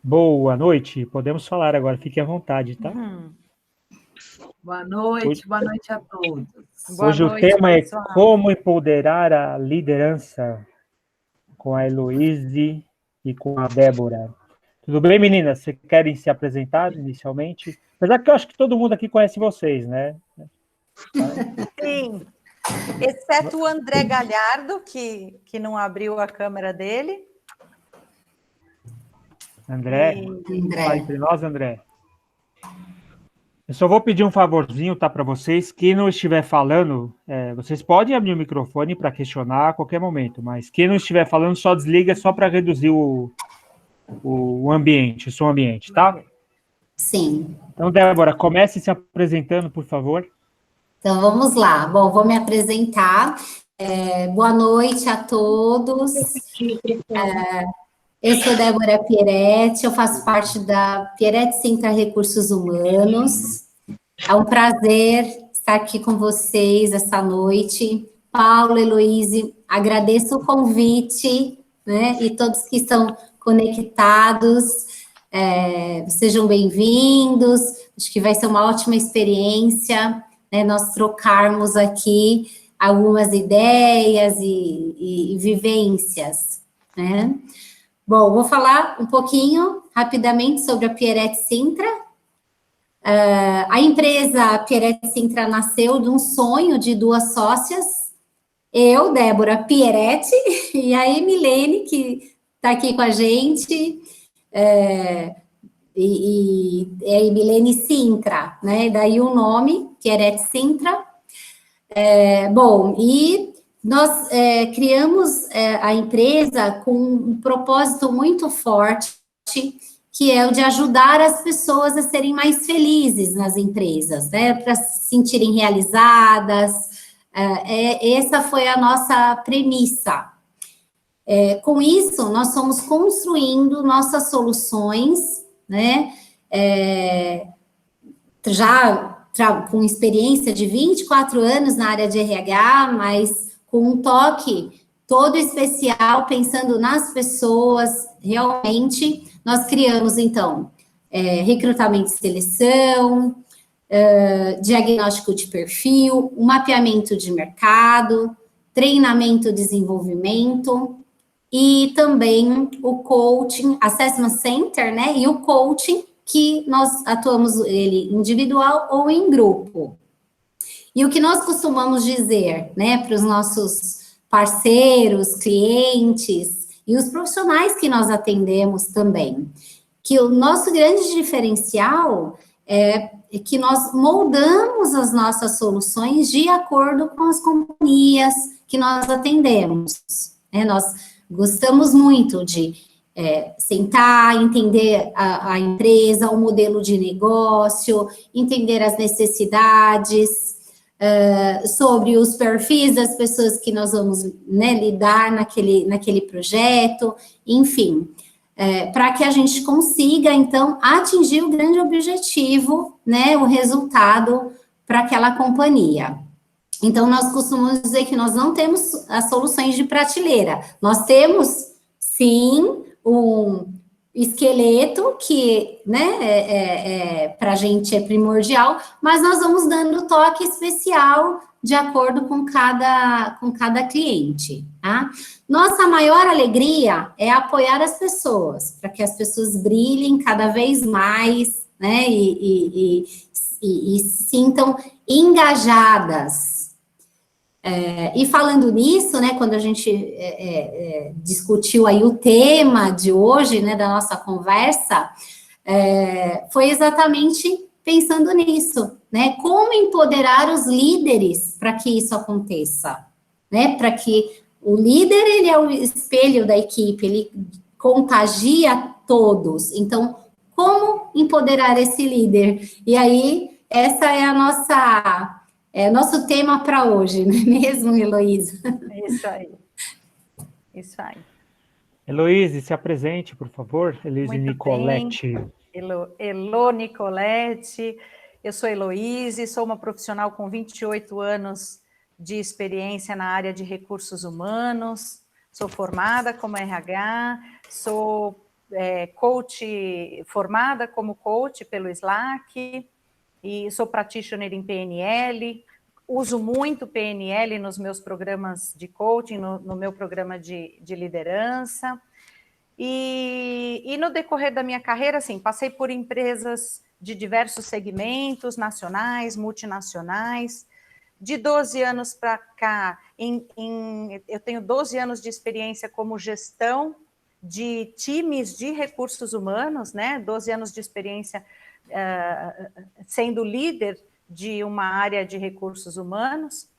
Boa noite, podemos falar agora, fique à vontade, tá? Boa Hoje, noite a todos. Boa hoje noite, o tema pessoal. é como empoderar a liderança com a Heloíse e com a Débora. Tudo bem, meninas? Vocês querem se apresentar inicialmente? Apesar que eu acho que todo mundo aqui conhece vocês, né? Sim, exceto o André Galhardo, que não abriu a câmera dele. André, fala entre nós, André. Eu só vou pedir um favorzinho, tá, para vocês. Quem não estiver falando, vocês podem abrir o microfone para questionar a qualquer momento, mas quem não estiver falando, só desliga, só para reduzir o ambiente, o som ambiente, tá? Sim. Então, Débora, comece se apresentando, por favor. Então, vamos lá. Bom, vou me apresentar. Boa noite a todos. Eu sou Débora Pieretti, eu faço parte da Pieretti Sintra Recursos Humanos. É um prazer estar aqui com vocês essa noite. Paulo, Heloíse, agradeço o convite, né? E todos que estão conectados, sejam bem-vindos. Acho que vai ser uma ótima experiência, né? Nós trocarmos aqui algumas ideias e vivências, né? Bom, vou falar um pouquinho, rapidamente, sobre a Pieretti Sintra. A empresa Pieretti Sintra nasceu de um sonho de duas sócias, eu, Débora Pieretti, e a Emilene, que está aqui com a gente, e a Emilene Sintra, né? Daí o nome, Pieretti Sintra. Bom, e nós criamos a empresa com um propósito muito forte, que é o de ajudar as pessoas a serem mais felizes nas empresas, né? Para se sentirem realizadas. Essa foi a nossa premissa. Com isso, nós fomos construindo nossas soluções, né? Com experiência de 24 anos na área de RH, mas com um toque todo especial, pensando nas pessoas, realmente, nós criamos, então, recrutamento e seleção, diagnóstico de perfil, um mapeamento de mercado, treinamento e desenvolvimento, e também o coaching, assessment center, né, e o coaching, que nós atuamos ele individual ou em grupo. E o que nós costumamos dizer, né, para os nossos parceiros, clientes e os profissionais que nós atendemos também, que o nosso grande diferencial é que nós moldamos as nossas soluções de acordo com as companhias que nós atendemos, né? Nós gostamos muito de sentar, entender a empresa, o modelo de negócio, entender as necessidades, sobre os perfis das pessoas que nós vamos, né, lidar naquele projeto, enfim, para que a gente consiga, então, atingir o grande objetivo, né, o resultado para aquela companhia. Então, nós costumamos dizer que nós não temos as soluções de prateleira, nós temos, sim, um esqueleto que, né, para a gente é primordial, mas nós vamos dando toque especial de acordo com cada cliente, tá? Nossa maior alegria é apoiar as pessoas, para que as pessoas brilhem cada vez mais, né, e se sintam engajadas. E falando nisso, né, quando a gente discutiu aí o tema de hoje, né, da nossa conversa, foi exatamente pensando nisso, né, como empoderar os líderes para que isso aconteça, né, para que o líder, ele é o espelho da equipe, ele contagia todos, então, como empoderar esse líder? E aí, essa é a nossa... nosso tema para hoje, não é mesmo, Heloísa? Isso aí. Isso aí. Heloíse, se apresente, por favor. Heloíse Muito Nicoletti. bem. Elo Nicoletti. Eu sou Heloíse, sou uma profissional com 28 anos de experiência na área de recursos humanos. Sou formada como RH, sou coach, formada como coach pelo Slack, e sou practitioner em PNL, uso muito PNL nos meus programas de coaching, no meu programa de liderança. E no decorrer da minha carreira, assim, passei por empresas de diversos segmentos, nacionais, multinacionais. De 12 anos para cá, eu tenho 12 anos de experiência como gestão de times de recursos humanos, né? 12 anos de experiência sendo líder de uma área de recursos humanos.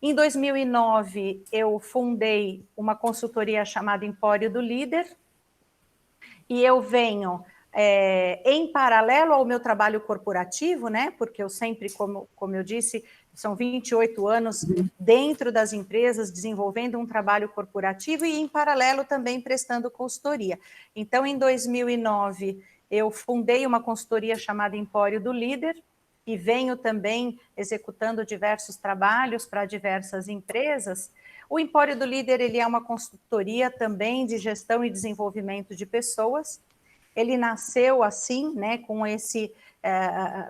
Em 2009, eu fundei uma consultoria chamada Empório do Líder, e eu venho, em paralelo ao meu trabalho corporativo, né? Porque eu sempre, como eu disse, são 28 anos dentro das empresas, desenvolvendo um trabalho corporativo e, em paralelo, também prestando consultoria. Então, em 2009, eu fundei uma consultoria chamada Empório do Líder e venho também executando diversos trabalhos para diversas empresas. O Empório do Líder, ele é uma consultoria também de gestão e desenvolvimento de pessoas. Ele nasceu assim, né, com esse...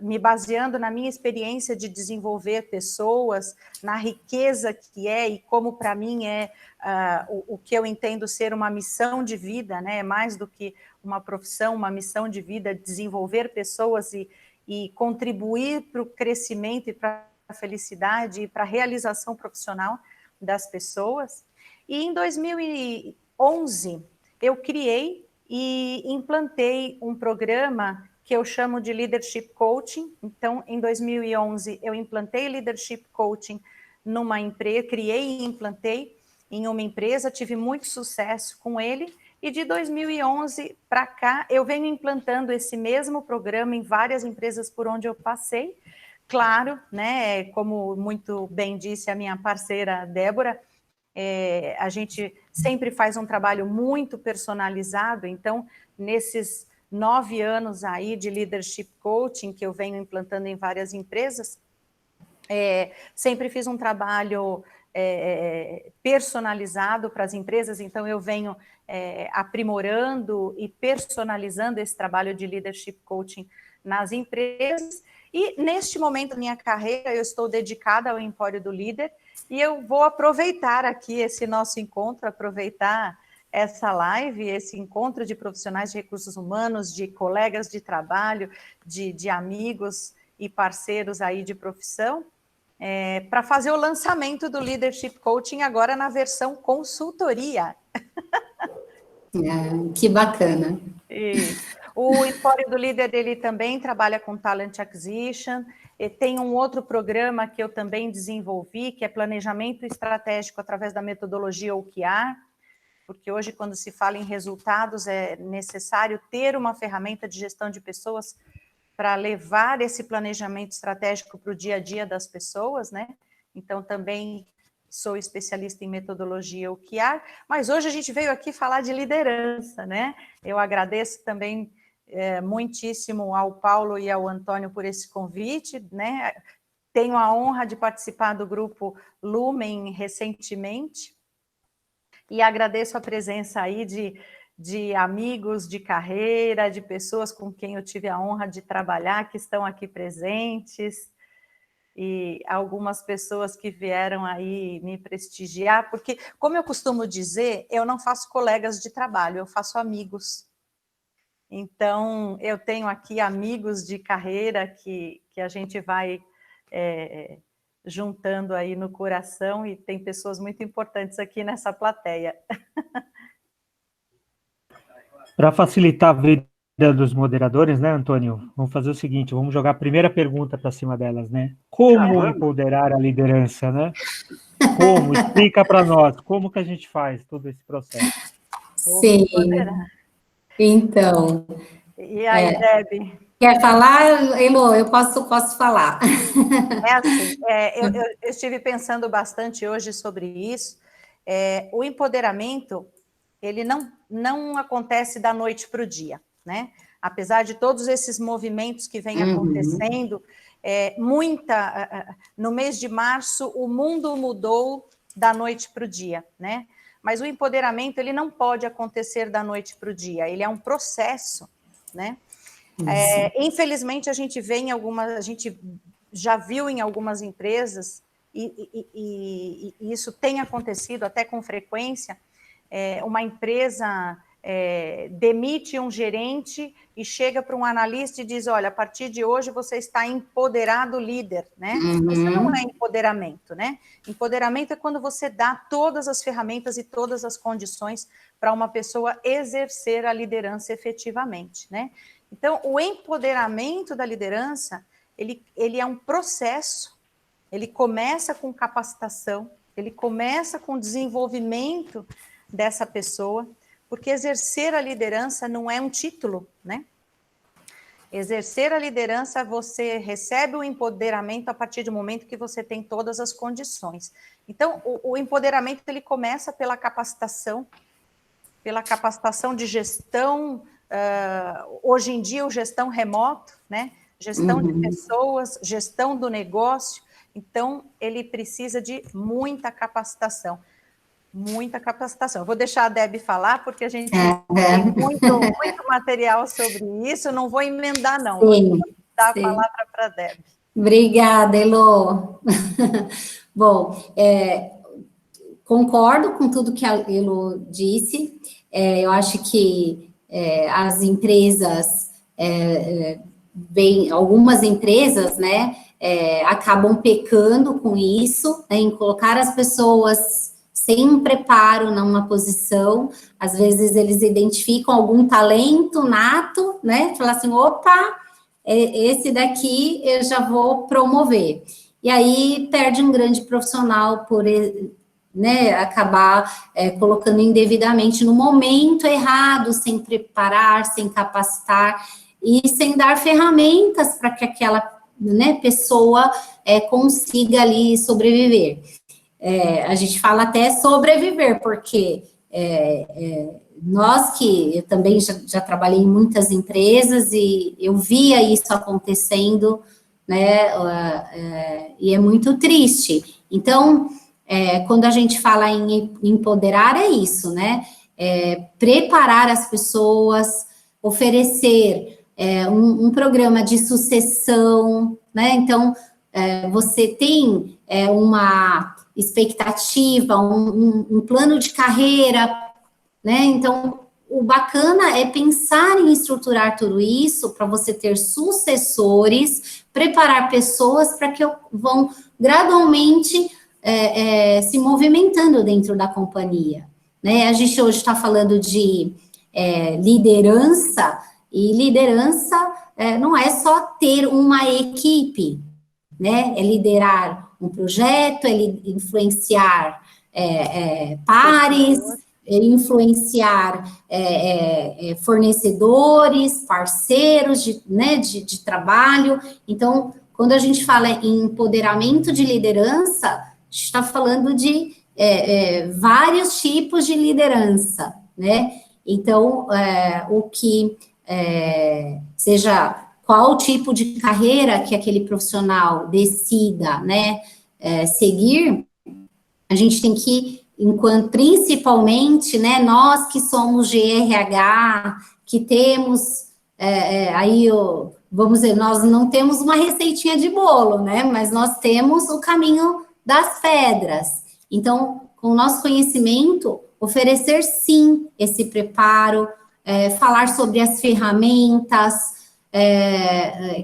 me baseando na minha experiência de desenvolver pessoas, na riqueza que é e como para mim é o que eu entendo ser uma missão de vida, né, mais do que uma profissão, uma missão de vida, desenvolver pessoas e contribuir para o crescimento e para a felicidade e para a realização profissional das pessoas. E em 2011 eu criei e implantei um programa que eu chamo de Leadership Coaching. Então, em 2011, eu implantei Leadership Coaching numa empresa, criei e implantei em uma empresa, tive muito sucesso com ele, e de 2011 para cá, eu venho implantando esse mesmo programa em várias empresas por onde eu passei. Claro, né, como muito bem disse a minha parceira Débora, a gente sempre faz um trabalho muito personalizado, então, nesses 9 anos aí de Leadership Coaching, que eu venho implantando em várias empresas, sempre fiz um trabalho personalizado para as empresas, então eu venho aprimorando e personalizando esse trabalho de Leadership Coaching nas empresas, e neste momento da minha carreira eu estou dedicada ao Empório do Líder, e eu vou aproveitar aqui esse nosso encontro, aproveitar essa live, esse encontro de profissionais de recursos humanos, de colegas de trabalho, de amigos e parceiros aí de profissão, para fazer o lançamento do Leadership Coaching agora na versão consultoria. Que bacana. O Empório do Líder, ele também trabalha com Talent Acquisition, e tem um outro programa que eu também desenvolvi, que é planejamento estratégico através da metodologia OKR, porque hoje, quando se fala em resultados, é necessário ter uma ferramenta de gestão de pessoas para levar esse planejamento estratégico para o dia a dia das pessoas, né? Então, também sou especialista em metodologia OKR, mas hoje a gente veio aqui falar de liderança, né? Eu agradeço também muitíssimo ao Paulo e ao Antônio por esse convite, né? Tenho a honra de participar do grupo Lumen recentemente, e agradeço a presença aí de amigos de carreira, de pessoas com quem eu tive a honra de trabalhar, que estão aqui presentes, e algumas pessoas que vieram aí me prestigiar, porque, como eu costumo dizer, eu não faço colegas de trabalho, eu faço amigos. Então, eu tenho aqui amigos de carreira que a gente vai juntando aí no coração, e tem pessoas muito importantes aqui nessa plateia. Para facilitar a vida dos moderadores, né, Antônio? Vamos fazer o seguinte, vamos jogar a primeira pergunta para cima delas, né? Como empoderar a liderança, né? Como? Explica para nós, como que a gente faz todo esse processo? Sim. Então... E aí, Debbie? Quer falar, Elo? Eu posso falar. Assim, eu estive pensando bastante hoje sobre isso. O empoderamento, ele não acontece da noite para o dia, né? Apesar de todos esses movimentos que vêm acontecendo, no mês de março, o mundo mudou da noite para o dia, né? mas o empoderamento, ele não pode acontecer da noite para o dia, ele é um processo, né? Infelizmente, a gente já viu em algumas empresas, e isso tem acontecido até com frequência, uma empresa demite um gerente e chega para um analista e diz, olha, a partir de hoje você está empoderado líder, né? Isso não é empoderamento, né? Empoderamento é quando você dá todas as ferramentas e todas as condições para uma pessoa exercer a liderança efetivamente, né? Então, o empoderamento da liderança, ele é um processo, ele começa com capacitação, ele começa com desenvolvimento dessa pessoa, porque exercer a liderança não é um título, né? Exercer a liderança, você recebe o empoderamento a partir do momento que você tem todas as condições. Então, o empoderamento, ele começa pela capacitação de gestão, hoje em dia, o gestão remoto, né? Gestão de pessoas, gestão do negócio. Então, ele precisa de muita capacitação. Muita capacitação. Eu vou deixar a Deb falar, porque a gente tem muito material sobre isso, não vou emendar, não. Sim, vou dar a palavra para a Deb. Obrigada, Elo. Bom, concordo com tudo que a Elo disse. Eu acho que as empresas, algumas empresas, né, acabam pecando com isso, né, em colocar as pessoas sem um preparo numa posição. Às vezes eles identificam algum talento nato, né, falar assim, opa, esse daqui eu já vou promover. E aí perde um grande profissional por, né, acabar colocando indevidamente no momento errado, sem preparar, sem capacitar e sem dar ferramentas para que aquela, né, pessoa consiga ali sobreviver. A gente fala até sobreviver, porque eu também já trabalhei em muitas empresas e eu via isso acontecendo, né, e é muito triste. Então, quando a gente fala em empoderar, é isso, né, preparar as pessoas, oferecer um programa de sucessão, né, então, você tem uma expectativa, um plano de carreira, né? Então, o bacana é pensar em estruturar tudo isso para você ter sucessores, preparar pessoas para que vão gradualmente se movimentando dentro da companhia, né? A gente hoje está falando de liderança, e liderança não é só ter uma equipe, né? É liderar um projeto, é influenciar pares, influenciar fornecedores, parceiros de trabalho. Então, quando a gente fala em empoderamento de liderança, a gente está falando de vários tipos de liderança, né? Então, o que seja qual tipo de carreira que aquele profissional decida, né, seguir, a gente tem que, principalmente, né, nós que somos de RH, que temos, vamos dizer, nós não temos uma receitinha de bolo, né, mas nós temos o caminho das pedras. Então, com o nosso conhecimento, oferecer, sim, esse preparo, falar sobre as ferramentas,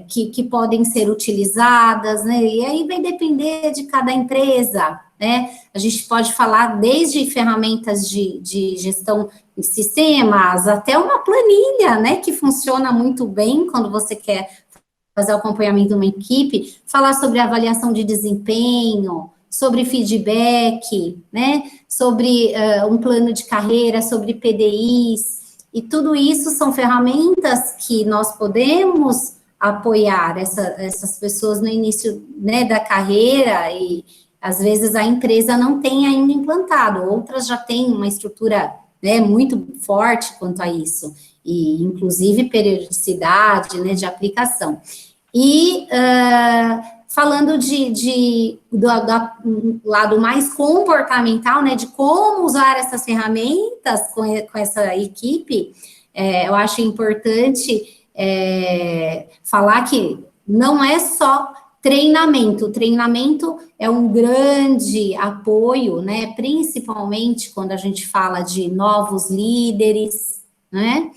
que podem ser utilizadas, né, e aí vai depender de cada empresa, né, a gente pode falar desde ferramentas de gestão de sistemas, até uma planilha, né, que funciona muito bem quando você quer fazer o acompanhamento de uma equipe, falar sobre avaliação de desempenho, sobre feedback, né, sobre um plano de carreira, sobre PDIs. E tudo isso são ferramentas que nós podemos apoiar essas pessoas no início, né, da carreira, e às vezes a empresa não tem ainda implantado, outras já têm uma estrutura, né, muito forte quanto a isso, e inclusive periodicidade, né, de aplicação. E falando do lado mais comportamental, né, de como usar essas ferramentas com essa equipe, eu acho importante falar que não é só treinamento. O treinamento é um grande apoio, né, principalmente quando a gente fala de novos líderes, né,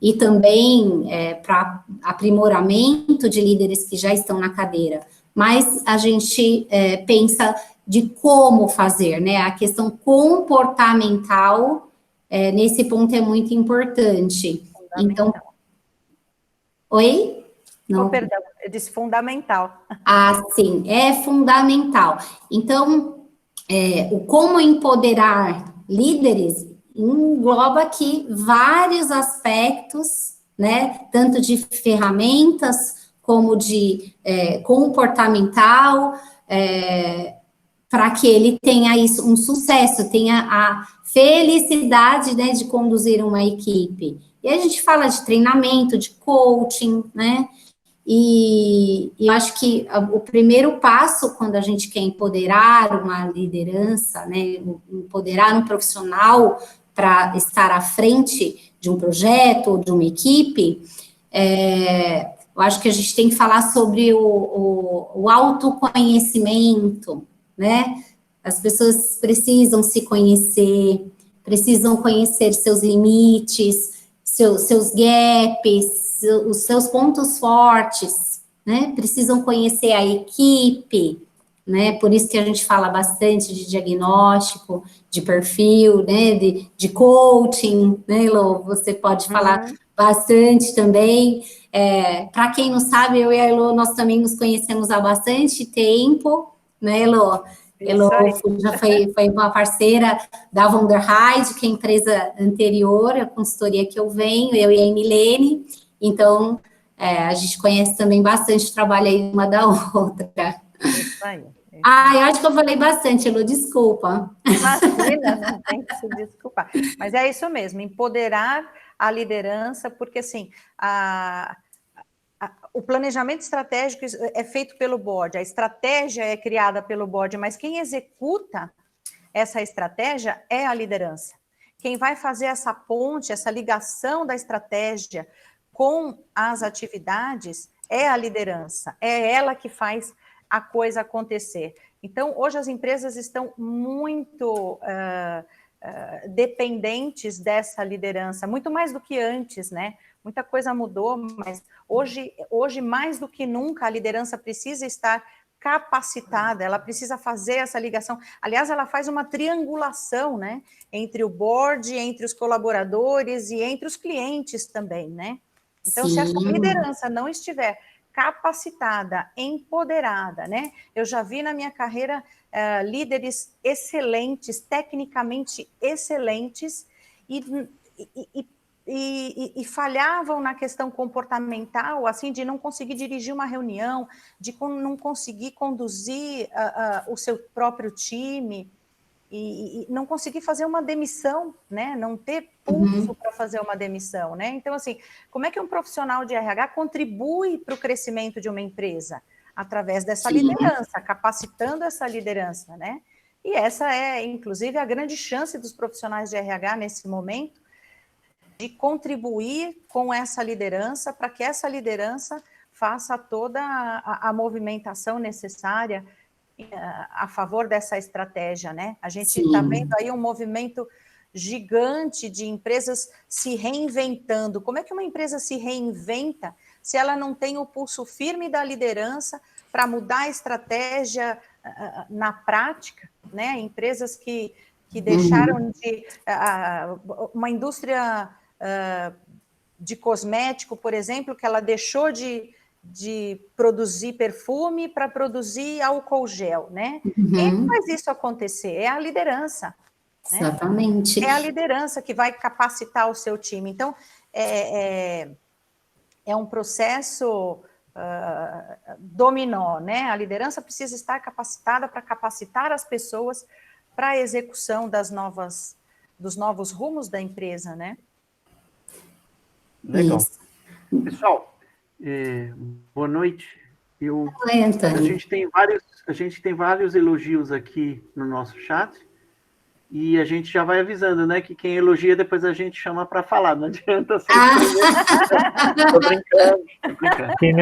e também para aprimoramento de líderes que já estão na cadeira. Mas a gente pensa de como fazer, né? A questão comportamental, nesse ponto, é muito importante. Então, oi? Não. Oh, perdão, eu disse fundamental. Ah, sim, é fundamental. Então, o como empoderar líderes engloba aqui vários aspectos, né, tanto de ferramentas como de comportamental, para que ele tenha isso, um sucesso, tenha a felicidade, né, de conduzir uma equipe. E a gente fala de treinamento, de coaching, né, e eu acho que o primeiro passo, quando a gente quer empoderar uma liderança, né, empoderar um profissional para estar à frente de um projeto ou de uma equipe, eu acho que a gente tem que falar sobre o autoconhecimento, né? As pessoas precisam se conhecer, precisam conhecer seus limites, seus gaps, os seus pontos fortes, né? Precisam conhecer a equipe, né? Por isso que a gente fala bastante de diagnóstico, de perfil, né? De coaching, né, Elô? Você pode falar bastante também. Para quem não sabe, eu e a Elô, nós também nos conhecemos há bastante tempo, né, Elô? Elô já foi uma parceira da Wunderheide, que é a empresa anterior, a consultoria que eu venho, eu e a Emilene. Então, a gente conhece também bastante o trabalho aí uma da outra. Isso aí. Eu acho que eu falei bastante, Elô, desculpa. Imagina, não tem que se desculpar. Mas é isso mesmo, empoderar a liderança, porque assim, o planejamento estratégico é feito pelo board, a estratégia é criada pelo board, mas quem executa essa estratégia é a liderança. Quem vai fazer essa ponte, essa ligação da estratégia com as atividades é a liderança, é ela que faz a coisa acontecer. Então, hoje as empresas estão muito dependentes dessa liderança, muito mais do que antes, né? Muita coisa mudou, mas hoje mais do que nunca, a liderança precisa estar capacitada, ela precisa fazer essa ligação. Aliás, ela faz uma triangulação, né? Entre o board, entre os colaboradores e entre os clientes também, né? Então, se essa liderança não estiver capacitada, empoderada, né? Eu já vi na minha carreira líderes excelentes, tecnicamente excelentes, e falhavam na questão comportamental, assim, de não conseguir dirigir uma reunião, de não conseguir conduzir o seu próprio time, e não conseguir fazer uma demissão, né? Não ter pulso para fazer uma demissão, né? Então, assim, como é que um profissional de RH contribui para o crescimento de uma empresa? Através dessa liderança, capacitando essa liderança, né? E essa é, inclusive, a grande chance dos profissionais de RH nesse momento, de contribuir com essa liderança, para que essa liderança faça toda a movimentação necessária a favor dessa estratégia, né? A gente está vendo aí um movimento gigante de empresas se reinventando. Como é que uma empresa se reinventa se ela não tem o pulso firme da liderança para mudar a estratégia na prática, né? Empresas que deixaram de... uma indústria de cosmético, por exemplo, que ela deixou de produzir perfume para produzir álcool gel, né? Quem faz isso acontecer? É a liderança. Né? Exatamente. É a liderança que vai capacitar o seu time. Então, é um processo dominó, né? A liderança precisa estar capacitada para capacitar as pessoas para a execução dos novos rumos da empresa, né? Legal. Isso. Pessoal, boa noite. A gente tem vários elogios aqui no nosso chat, e a gente já vai avisando, né, que quem elogia depois a gente chama para falar, não adianta só escrever. Tô brincando. Quem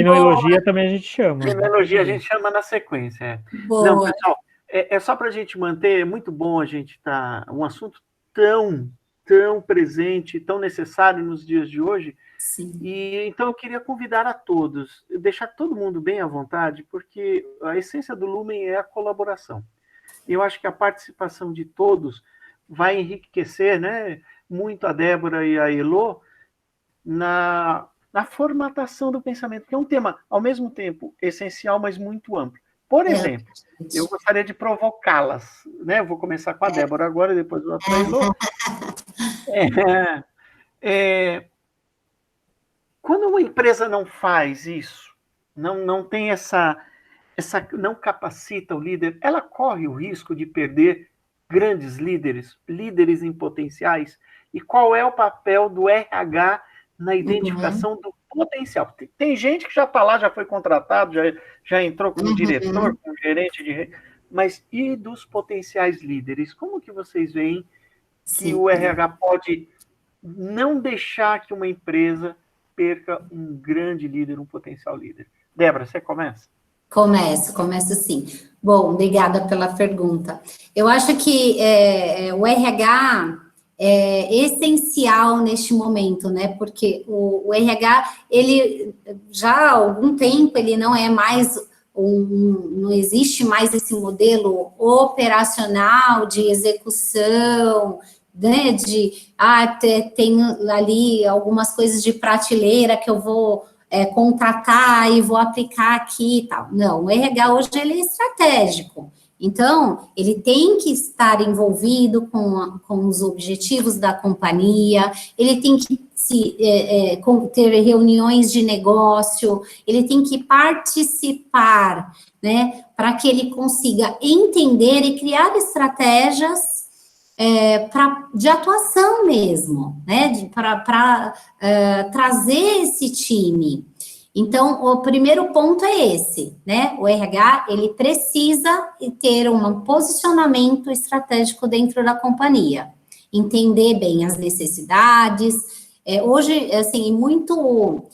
não elogia também a gente chama. Quem não elogia a gente chama na sequência. Boa. Não, pessoal, é só para a gente manter, é muito bom a gente estar, um assunto tão presente, tão necessário nos dias de hoje. Sim. E então eu queria convidar a todos, deixar todo mundo bem à vontade, porque a essência do Lumen é a colaboração. Eu acho que a participação de todos vai enriquecer, né, muito a Débora e a Elô na formatação do pensamento, que é um tema, ao mesmo tempo, essencial, mas muito amplo. Por exemplo, eu gostaria de provocá-las, né? Eu vou começar com a Débora agora, depois vou para a Elô. Quando uma empresa não faz isso, não tem não capacita o líder, ela corre o risco de perder grandes líderes em potenciais. E qual é o papel do RH na identificação do potencial? Tem gente que já está lá, já foi contratado, já entrou como diretor, como gerente de... Mas e dos potenciais líderes? Como que vocês veem que o RH pode não deixar que uma empresa perca um grande líder, um potencial líder? Débora, você começa? Começo sim. Bom, obrigada pela pergunta. Eu acho que o RH é essencial neste momento, né? Porque o RH, ele já há algum tempo, ele não é mais não existe mais esse modelo operacional de execução, né? Tem ali algumas coisas de prateleira que eu vou contratar e vou aplicar aqui e tal. Não, o RH hoje ele é estratégico. Então, ele tem que estar envolvido com os objetivos da companhia, ele tem que ter reuniões de negócio, ele tem que participar, né, para que ele consiga entender e criar estratégias de atuação mesmo, né, para trazer esse time. Então, o primeiro ponto é esse, né, o RH, ele precisa ter um posicionamento estratégico dentro da companhia, entender bem as necessidades. Hoje, assim, é muito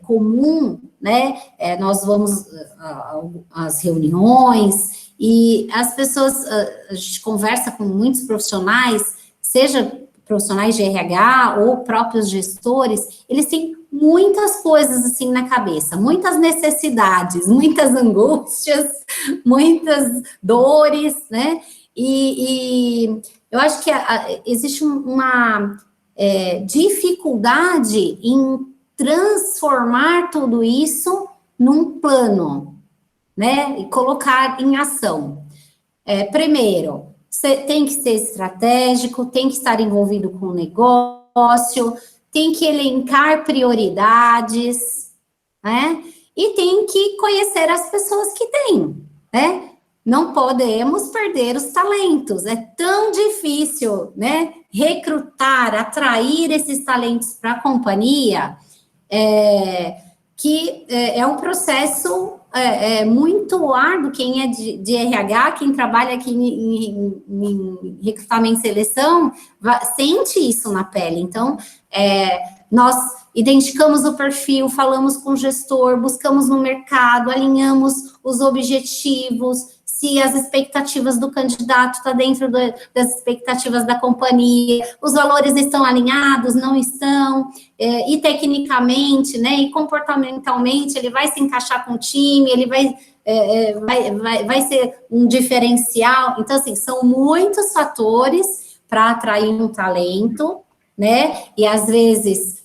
comum, né, nós vamos às reuniões, e as pessoas, a gente conversa com muitos profissionais, seja profissionais de RH ou próprios gestores, eles têm muitas coisas assim na cabeça, muitas necessidades, muitas angústias, muitas dores, né? E eu acho que existe uma dificuldade em transformar tudo isso num plano, né, e colocar em ação. Primeiro, você tem que ser estratégico, tem que estar envolvido com o negócio, tem que elencar prioridades, né, e tem que conhecer as pessoas que tem, né, não podemos perder os talentos, é tão difícil, né, recrutar, atrair esses talentos para a companhia, que é um processo muito árduo. Quem é de RH, quem trabalha aqui em recrutamento e seleção, sente isso na pele. Então, nós identificamos o perfil, falamos com o gestor, buscamos no mercado, alinhamos os objetivos, se as expectativas do candidato estão dentro das expectativas da companhia, os valores estão alinhados, não estão, e tecnicamente, né, e comportamentalmente, ele vai se encaixar com o time, ele vai ser um diferencial. Então, assim, são muitos fatores para atrair um talento, né, e às vezes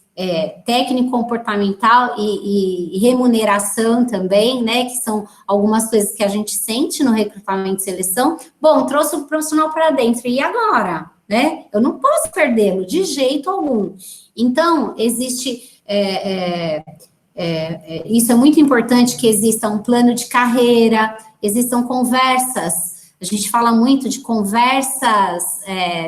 técnico comportamental e remuneração também, né, que são algumas coisas que a gente sente no recrutamento e seleção. Bom, trouxe o profissional para dentro, e agora, né, eu não posso perdê-lo de jeito algum. Então, existe, isso é muito importante, que exista um plano de carreira, existam conversas, a gente fala muito de conversas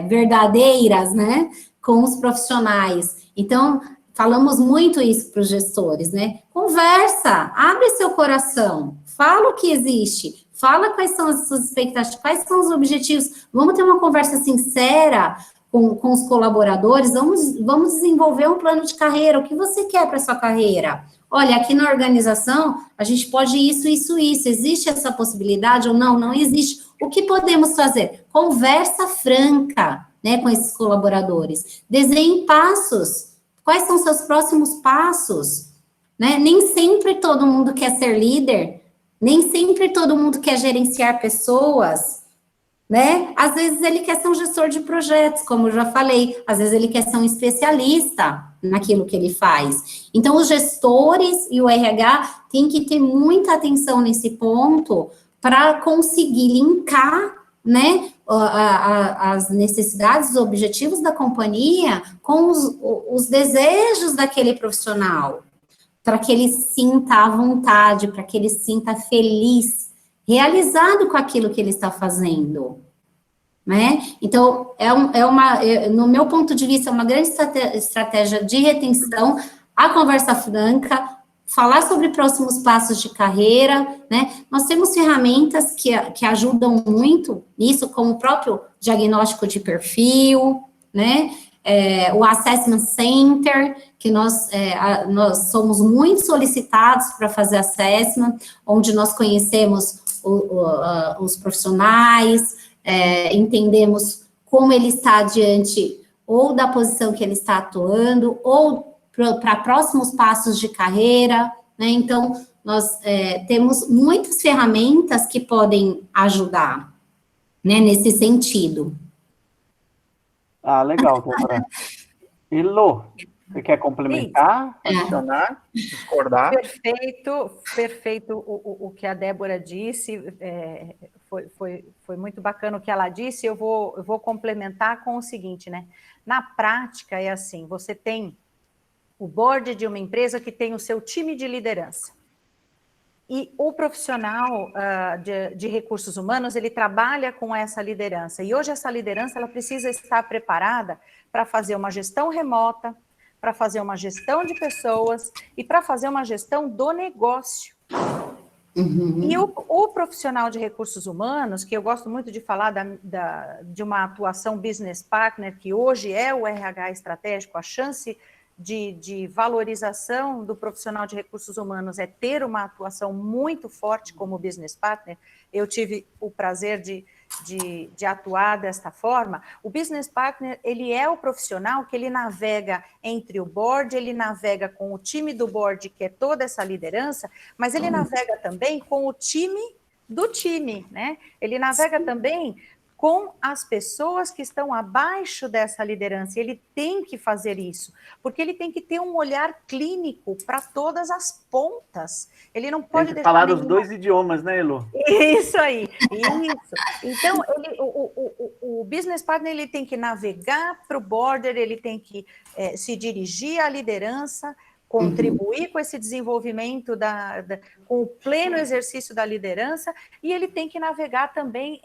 verdadeiras, né, com os profissionais. Então, falamos muito isso para os gestores, né? Conversa, abre seu coração, fala o que existe, fala quais são as suas expectativas, quais são os objetivos. Vamos ter uma conversa sincera com os colaboradores, vamos desenvolver um plano de carreira, o que você quer para sua carreira? Olha, aqui na organização, a gente pode isso, existe essa possibilidade ou não? Não existe. O que podemos fazer? Conversa franca, né, com esses colaboradores. Desenhe passos. Quais são seus próximos passos? Né? Nem sempre todo mundo quer ser líder, nem sempre todo mundo quer gerenciar pessoas, né? Às vezes ele quer ser um gestor de projetos, como eu já falei, às vezes ele quer ser um especialista naquilo que ele faz. Então, os gestores e o RH têm que ter muita atenção nesse ponto para conseguir linkar, né, as necessidades, os objetivos da companhia com os desejos daquele profissional, para que ele sinta à vontade, para que ele sinta feliz, realizado com aquilo que ele está fazendo, né? Então, no meu ponto de vista, é uma grande estratégia de retenção, a conversa franca, falar sobre próximos passos de carreira, né? Nós temos ferramentas que ajudam muito nisso, como o próprio diagnóstico de perfil, né? O Assessment Center, que nós somos muito solicitados para fazer assessment, onde nós conhecemos os profissionais, entendemos como ele está diante ou da posição que ele está atuando, ou para próximos passos de carreira, né? Então, nós temos muitas ferramentas que podem ajudar, né, nesse sentido. Ah, legal, doutora. Elô, você quer complementar, adicionar, discordar? Perfeito o que a Débora disse, foi muito bacana o que ela disse. Eu vou complementar com o seguinte, né? Na prática é assim, você tem o board de uma empresa que tem o seu time de liderança. E o profissional de recursos humanos, ele trabalha com essa liderança. E hoje essa liderança, ela precisa estar preparada para fazer uma gestão remota, para fazer uma gestão de pessoas e para fazer uma gestão do negócio. Uhum. E o profissional de recursos humanos, que eu gosto muito de falar de uma atuação business partner, que hoje é o RH estratégico, a chance de valorização do profissional de recursos humanos é ter uma atuação muito forte como business partner. Eu tive o prazer de atuar desta forma. O business partner, ele é o profissional que ele navega entre o board, ele navega com o time do board, que é toda essa liderança, mas ele navega também com o time do time, né? Ele navega também com as pessoas que estão abaixo dessa liderança. Ele tem que fazer isso, porque ele tem que ter um olhar clínico para todas as pontas. Ele não pode tem que falar os dois idiomas, né, Elô? Isso aí, isso. Então, o business partner, ele tem que navegar para o border, ele tem que se dirigir à liderança, contribuir com esse desenvolvimento, com o pleno exercício da liderança, e ele tem que navegar também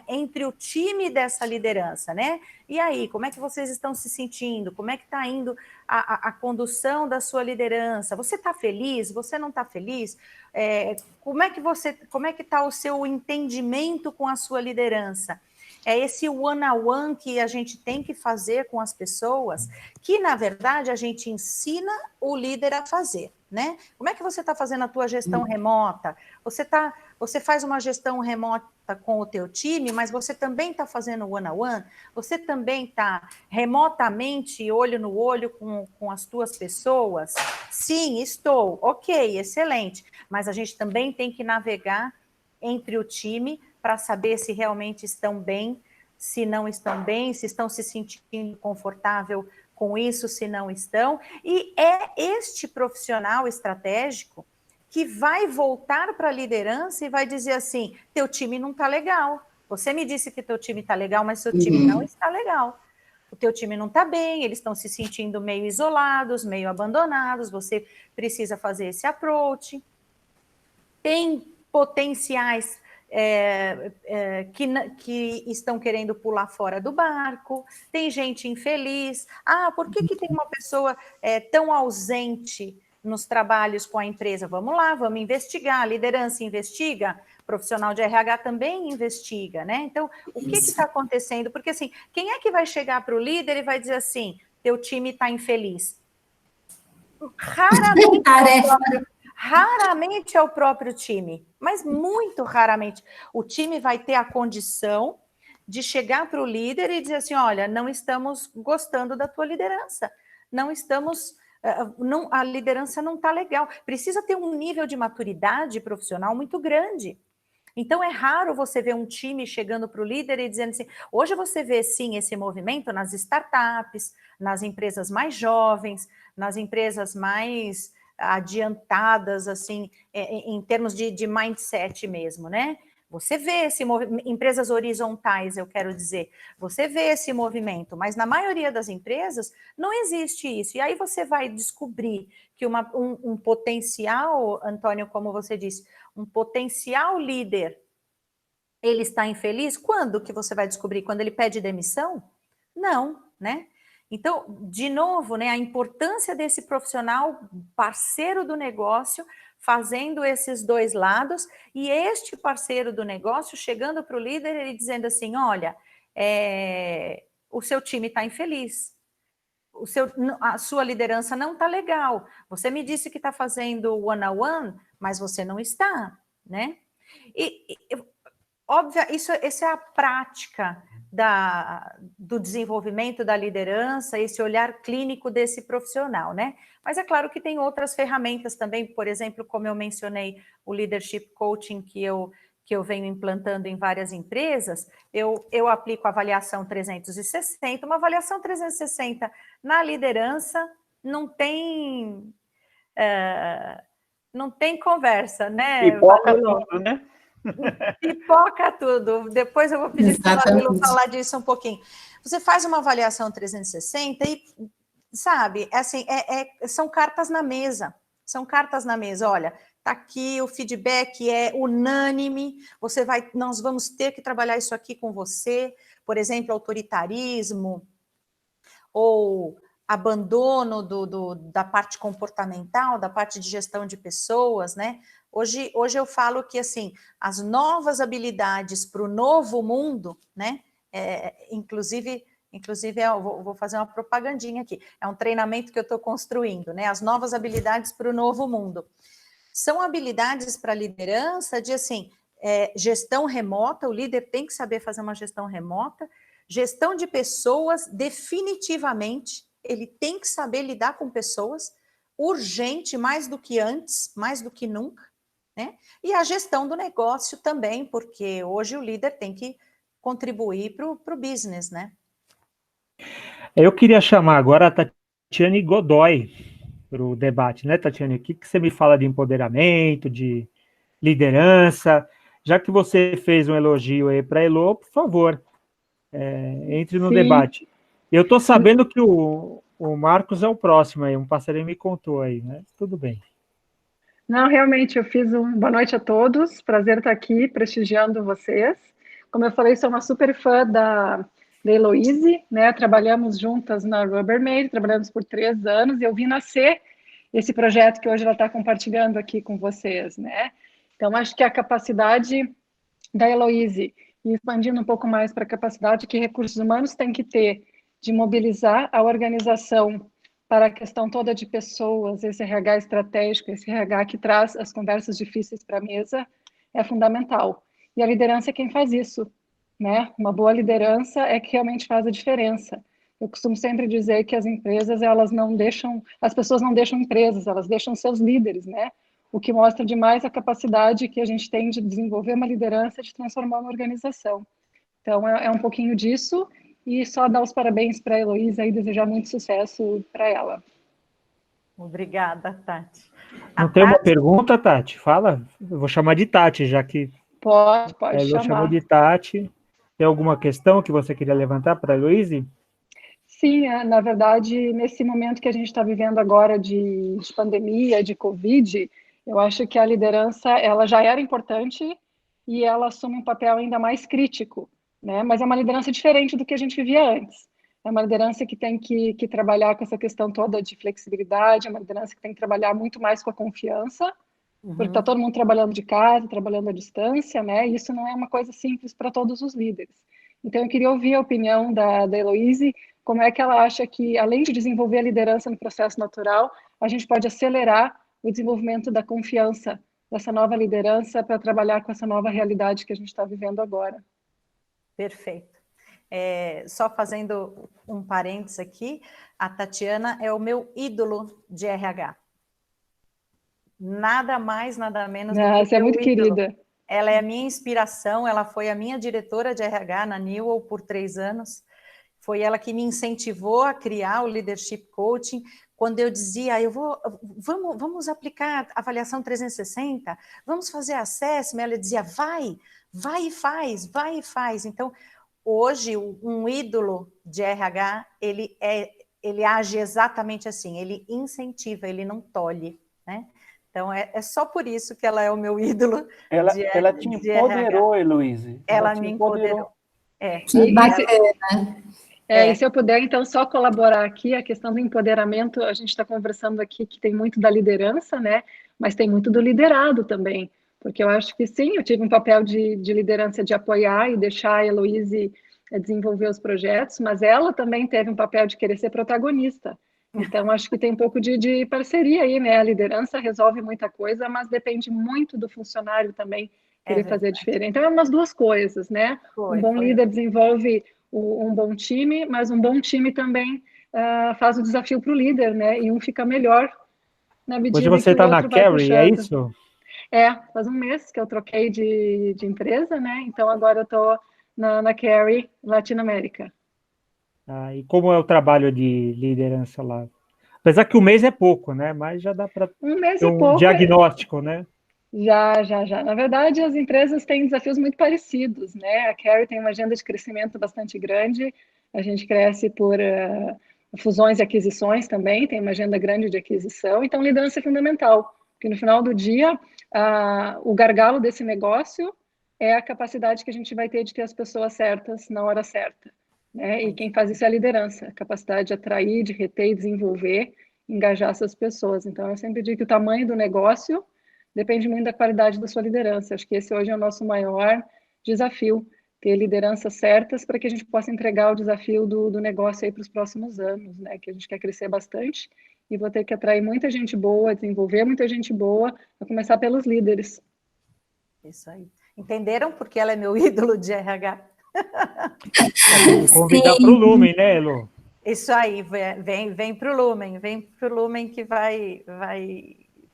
entre o time dessa liderança, né? E aí, como é que vocês estão se sentindo? Como é que está indo a condução da sua liderança? Você está feliz? Você não está feliz? Como é que está o seu entendimento com a sua liderança? É esse one-on-one que a gente tem que fazer com as pessoas, que, na verdade, a gente ensina o líder a fazer, né? Como é que você está fazendo a tua gestão remota? Você faz uma gestão remota com o teu time, mas você também está fazendo one-on-one? Você também está remotamente, olho no olho com as tuas pessoas? Sim, estou. Ok, excelente. Mas a gente também tem que navegar entre o time para saber se realmente estão bem, se não estão bem, se estão se sentindo confortável com isso, se não estão. E é este profissional estratégico que vai voltar para a liderança e vai dizer assim, teu time não está legal. Você me disse que teu time está legal, mas seu time não está legal. O teu time não está bem, eles estão se sentindo meio isolados, meio abandonados, você precisa fazer esse approach. Tem potenciais que estão querendo pular fora do barco, tem gente infeliz. Por que tem uma pessoa tão ausente nos trabalhos com a empresa? Vamos lá, vamos investigar. A liderança investiga, o profissional de RH também investiga, né? Então, o que está acontecendo? Porque, assim, quem é que vai chegar para o líder e vai dizer assim, teu time está infeliz? Raramente é o próprio time, mas muito raramente. O time vai ter a condição de chegar para o líder e dizer assim, olha, não estamos gostando da tua liderança, a liderança não está legal. Precisa ter um nível de maturidade profissional muito grande. Então, é raro você ver um time chegando para o líder e dizendo assim, hoje você vê, sim, esse movimento nas startups, nas empresas mais jovens, nas empresas mais adiantadas, assim, em termos de mindset mesmo, né? Você vê esse movimento, empresas horizontais, eu quero dizer, você vê esse movimento, mas na maioria das empresas não existe isso. E aí você vai descobrir que um potencial, Antônio, como você disse, um potencial líder, ele está infeliz? Quando que você vai descobrir? Quando ele pede demissão? Não, né? Então, de novo, né, a importância desse profissional parceiro do negócio, fazendo esses dois lados, e este parceiro do negócio chegando para o líder e dizendo assim, olha, o seu time está infeliz, a sua liderança não está legal, você me disse que está fazendo one-on-one, mas você não está, né? Óbvio, essa é a prática do desenvolvimento da liderança, esse olhar clínico desse profissional, né? Mas é claro que tem outras ferramentas também, por exemplo, como eu mencionei, o Leadership Coaching que eu venho implantando em várias empresas, eu aplico a avaliação 360, uma avaliação 360 na liderança não tem conversa, né? Pipoca tudo, né? Pipoca tudo. Depois eu vou pedir para o Fabíola falar disso um pouquinho. Você faz uma avaliação 360 e, sabe, assim, são cartas na mesa. São cartas na mesa. Olha, tá aqui, o feedback é unânime. Nós vamos ter que trabalhar isso aqui com você. Por exemplo, autoritarismo ou abandono da parte comportamental, da parte de gestão de pessoas, né? Hoje eu falo que, assim, as novas habilidades para o novo mundo, né? Inclusive eu vou fazer uma propagandinha aqui. É um treinamento que eu estou construindo, né? As novas habilidades para o novo mundo. São habilidades para liderança de, assim, gestão remota, o líder tem que saber fazer uma gestão remota, gestão de pessoas, definitivamente, ele tem que saber lidar com pessoas, urgente, mais do que antes, mais do que nunca, né? E a gestão do negócio também, porque hoje o líder tem que contribuir para o business, né? Eu queria chamar agora a Tatiane Godoy para o debate, né, Tatiane? O que você me fala de empoderamento, de liderança? Já que você fez um elogio aí para a Elô, por favor, entre no debate. Eu estou sabendo que o Marcos é o próximo aí, um passarinho me contou aí, né? Tudo bem. Não, realmente, eu fiz boa noite a todos, prazer estar aqui prestigiando vocês. Como eu falei, sou uma super fã da Heloíse, né? Trabalhamos juntas na Rubbermaid, trabalhamos por 3 anos, e eu vi nascer esse projeto que hoje ela está compartilhando aqui com vocês, né? Então, acho que a capacidade da Heloíse, e expandindo um pouco mais para a capacidade que recursos humanos têm que ter de mobilizar a organização para a questão toda de pessoas, esse RH estratégico, esse RH que traz as conversas difíceis para a mesa, é fundamental. E a liderança é quem faz isso, né? Uma boa liderança é que realmente faz a diferença. Eu costumo sempre dizer que as empresas, as pessoas não deixam empresas, elas deixam seus líderes, né? O que mostra demais a capacidade que a gente tem de desenvolver uma liderança, de transformar uma organização. Então, é um pouquinho disso. E só dar os parabéns para a Heloísa e desejar muito sucesso para ela. Obrigada, Tati. Não tem uma pergunta, Tati? Fala. Eu vou chamar de Tati, já que... Pode chamar. Chamou de Tati. Tem alguma questão que você queria levantar para a Heloísa? Sim, na verdade, nesse momento que a gente está vivendo agora de pandemia, de Covid, eu acho que a liderança ela já era importante, e ela assume um papel ainda mais crítico, né? Mas é uma liderança diferente do que a gente vivia antes. É uma liderança que tem que trabalhar com essa questão toda de flexibilidade, é uma liderança que tem que trabalhar muito mais com a confiança, porque está todo mundo trabalhando de casa, trabalhando à distância, né? E isso não é uma coisa simples para todos os líderes. Então, eu queria ouvir a opinião da Heloíse, como é que ela acha que, além de desenvolver a liderança no processo natural, a gente pode acelerar o desenvolvimento da confiança dessa nova liderança para trabalhar com essa nova realidade que a gente está vivendo agora. Perfeito. Só fazendo um parênteses aqui, a Tatiana é o meu ídolo de RH. Nada mais, nada menos do que Você é muito ídolo. querida. Ela é a minha inspiração, ela foi a minha diretora de RH na Newell por 3 anos. Foi ela que me incentivou a criar o Leadership Coaching. Quando eu dizia, vamos aplicar avaliação 360, vamos fazer assessment, ela dizia, vai e faz. Então, hoje, um ídolo de RH, ele age exatamente assim, ele incentiva, ele não tolhe, né? Então, é só por isso que ela é o meu ídolo. Ela te empoderou, Heloíse. Ela me empoderou. Que bacana. E se eu puder, então, só colaborar aqui, a questão do empoderamento, a gente está conversando aqui que tem muito da liderança, né? Mas tem muito do liderado também, porque eu acho que sim, eu tive um papel de liderança de apoiar e deixar a Heloíse desenvolver os projetos, mas ela também teve um papel de querer ser protagonista. Então, acho que tem um pouco de parceria aí, né? A liderança resolve muita coisa, mas depende muito do funcionário também querer fazer diferente. Então, é umas duas coisas, né? Um bom líder desenvolve um bom time, mas um bom time também faz o desafio para o líder, né? E um fica melhor na medida Hoje você que o está na outro vai Carey, é puxando. isso? Faz um mês que eu troquei de empresa, né? Então agora eu estou na Carey, Latinoamérica. E como é o trabalho de liderança lá? Apesar que o mês é pouco, né? Mas já dá para Um mês ter é um pouco. diagnóstico, né? Já. Na verdade, as empresas têm desafios muito parecidos, né? A Carey tem uma agenda de crescimento bastante grande. A gente cresce por fusões e aquisições também, tem uma agenda grande de aquisição. Então, liderança é fundamental, porque no final do dia, o gargalo desse negócio é a capacidade que a gente vai ter de ter as pessoas certas na hora certa, né? E quem faz isso é a liderança, a capacidade de atrair, de reter e desenvolver, engajar essas pessoas. Então, eu sempre digo que o tamanho do negócio depende muito da qualidade da sua liderança. Acho que esse hoje é o nosso maior desafio, ter lideranças certas para que a gente possa entregar o desafio do negócio aí para os próximos anos, né? Que a gente quer crescer bastante e vou ter que atrair muita gente boa, desenvolver muita gente boa, a começar pelos líderes. Isso aí. Entenderam porque ela é meu ídolo de RH? Convidar para o Lumen, né, Elo? Isso aí, vem para o Lumen que vai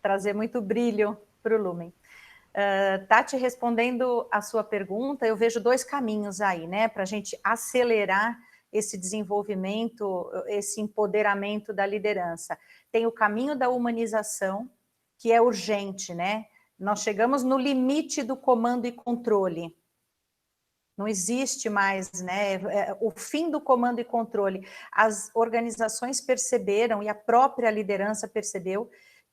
trazer muito brilho para o Lumen. Tati, respondendo a sua pergunta, eu vejo 2 caminhos aí, né, para a gente acelerar esse desenvolvimento, esse empoderamento da liderança. Tem o caminho da humanização, que é urgente, né? Nós chegamos no limite do comando e controle. Não existe mais, né? O fim do comando e controle. As organizações perceberam, e a própria liderança percebeu,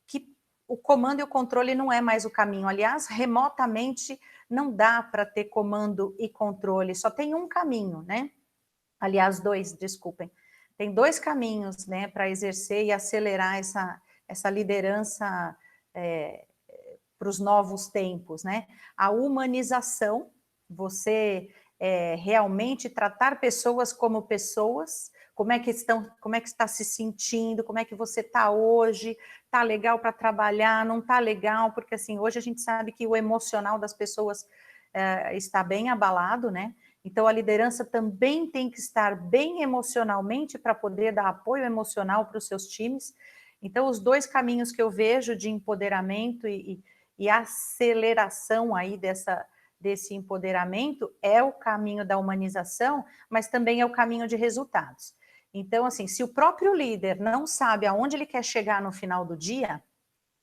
que o comando e o controle não é mais o caminho. Aliás, remotamente não dá para ter comando e controle, só tem um caminho, né? Aliás, 2, desculpem. Tem 2 caminhos, né, para exercer e acelerar essa liderança para os novos tempos, né? A humanização, você realmente tratar pessoas como pessoas, como é que está se sentindo, como é que você está hoje, está legal para trabalhar, não está legal, porque assim, hoje a gente sabe que o emocional das pessoas está bem abalado, né? Então a liderança também tem que estar bem emocionalmente para poder dar apoio emocional para os seus times. Então os 2 caminhos que eu vejo de empoderamento e aceleração aí desse empoderamento é o caminho da humanização, mas também é o caminho de resultados. Então, assim, se o próprio líder não sabe aonde ele quer chegar no final do dia,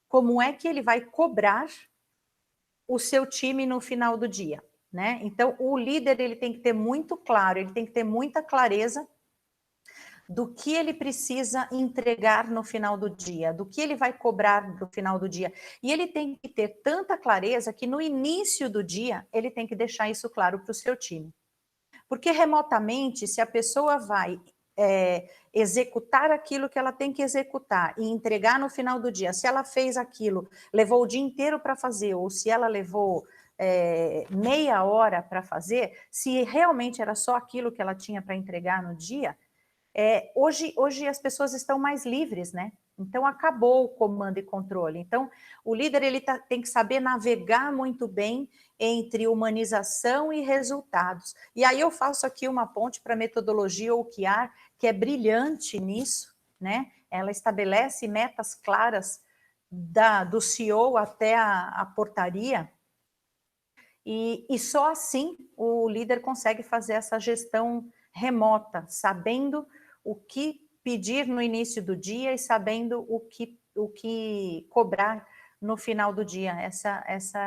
como é que ele vai cobrar o seu time no final do dia, né? Então, o líder, ele tem que ter muito claro, ele tem que ter muita clareza do que ele precisa entregar no final do dia, do que ele vai cobrar no final do dia. E ele tem que ter tanta clareza que no início do dia ele tem que deixar isso claro para o seu time. Porque remotamente, se a pessoa vai executar aquilo que ela tem que executar e entregar no final do dia, se ela fez aquilo, levou o dia inteiro para fazer, ou se ela levou meia hora para fazer, se realmente era só aquilo que ela tinha para entregar no dia, hoje as pessoas estão mais livres, né? Então acabou o comando e controle. Então o líder tem que saber navegar muito bem entre humanização e resultados. E aí eu faço aqui uma ponte para a metodologia OKR, que é brilhante nisso, né? Ela estabelece metas claras do CEO até a portaria, e só assim o líder consegue fazer essa gestão remota, sabendo o que pedir no início do dia e sabendo o que cobrar no final do dia. Essa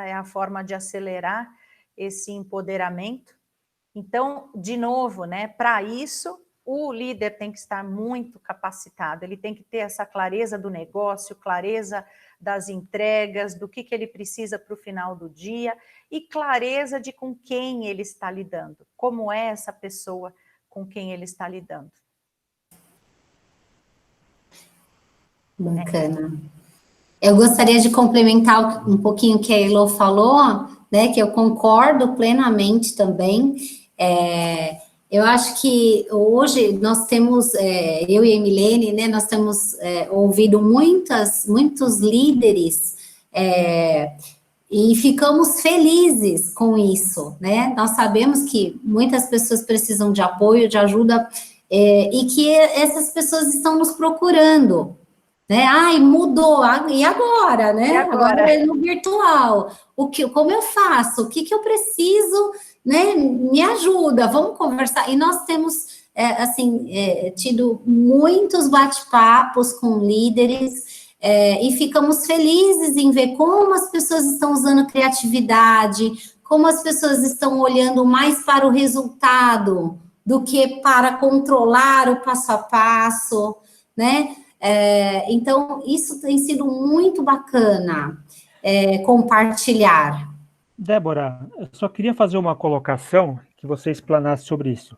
é a forma de acelerar esse empoderamento. Então, de novo, né, para isso, o líder tem que estar muito capacitado, ele tem que ter essa clareza do negócio, clareza das entregas, do que ele precisa para o final do dia, e clareza de com quem ele está lidando, como é essa pessoa com quem ele está lidando. Bacana. Eu gostaria de complementar um pouquinho o que a Elo falou, né, que eu concordo plenamente também. Eu acho que hoje nós temos, eu e a Emilene, né, nós temos ouvido muitos líderes e ficamos felizes com isso, né? Nós sabemos que muitas pessoas precisam de apoio, de ajuda, e que essas pessoas estão nos procurando, né? Ai, mudou, e agora, né? E agora é no virtual. Como eu faço? O que eu preciso, né? Me ajuda, vamos conversar. E nós temos, tido muitos bate-papos com líderes, e ficamos felizes em ver como as pessoas estão usando criatividade, como as pessoas estão olhando mais para o resultado do que para controlar o passo a passo, né? Então, isso tem sido muito bacana compartilhar. Débora, eu só queria fazer uma colocação que você explanasse sobre isso.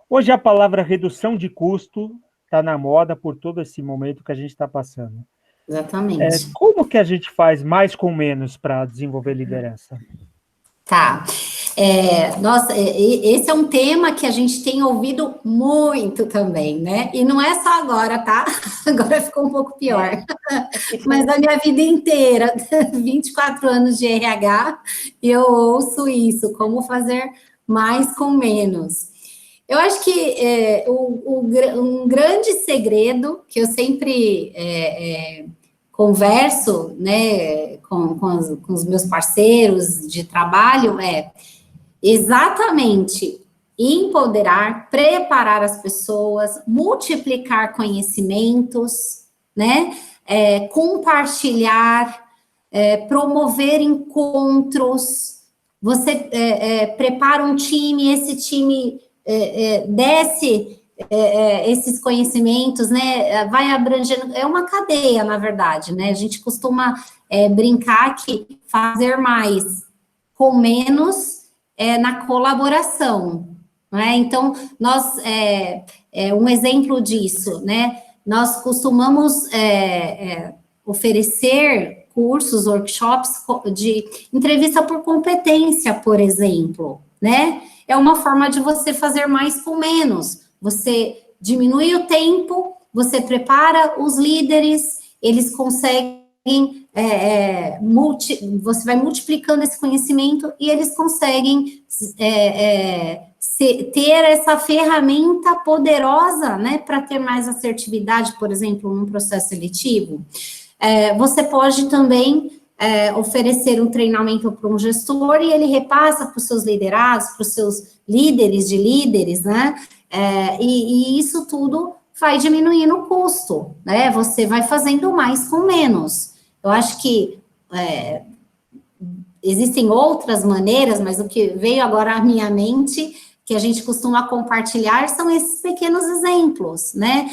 Hoje a palavra redução de custo está na moda por todo esse momento que a gente está passando. Exatamente. Como que a gente faz mais com menos para desenvolver liderança? Tá. Nossa, esse é um tema que a gente tem ouvido muito também, né? E não é só agora, tá? Agora ficou um pouco pior. Mas a minha vida inteira, 24 anos de RH, eu ouço isso, como fazer mais com menos. Eu acho que um grande segredo que eu sempre converso, né, com os meus parceiros de trabalho exatamente empoderar, preparar as pessoas, multiplicar conhecimentos, né, compartilhar, promover encontros. Você prepara um time, esse time desce esses conhecimentos, né, vai abrangendo, é uma cadeia, na verdade, né, a gente costuma brincar que fazer mais com menos na colaboração, né, então, nós, um exemplo disso, né, nós costumamos oferecer cursos, workshops de entrevista por competência, por exemplo, né, é uma forma de você fazer mais com menos. Você diminui o tempo, você prepara os líderes, eles conseguem, você vai multiplicando esse conhecimento e eles conseguem ter essa ferramenta poderosa, né, para ter mais assertividade, por exemplo, num processo seletivo. Você pode também oferecer um treinamento para um gestor e ele repassa para os seus liderados, para os seus líderes de líderes, né? E isso tudo vai diminuindo o custo, né? Você vai fazendo mais com menos. Eu acho que existem outras maneiras, mas o que veio agora à minha mente, que a gente costuma compartilhar são esses pequenos exemplos, né?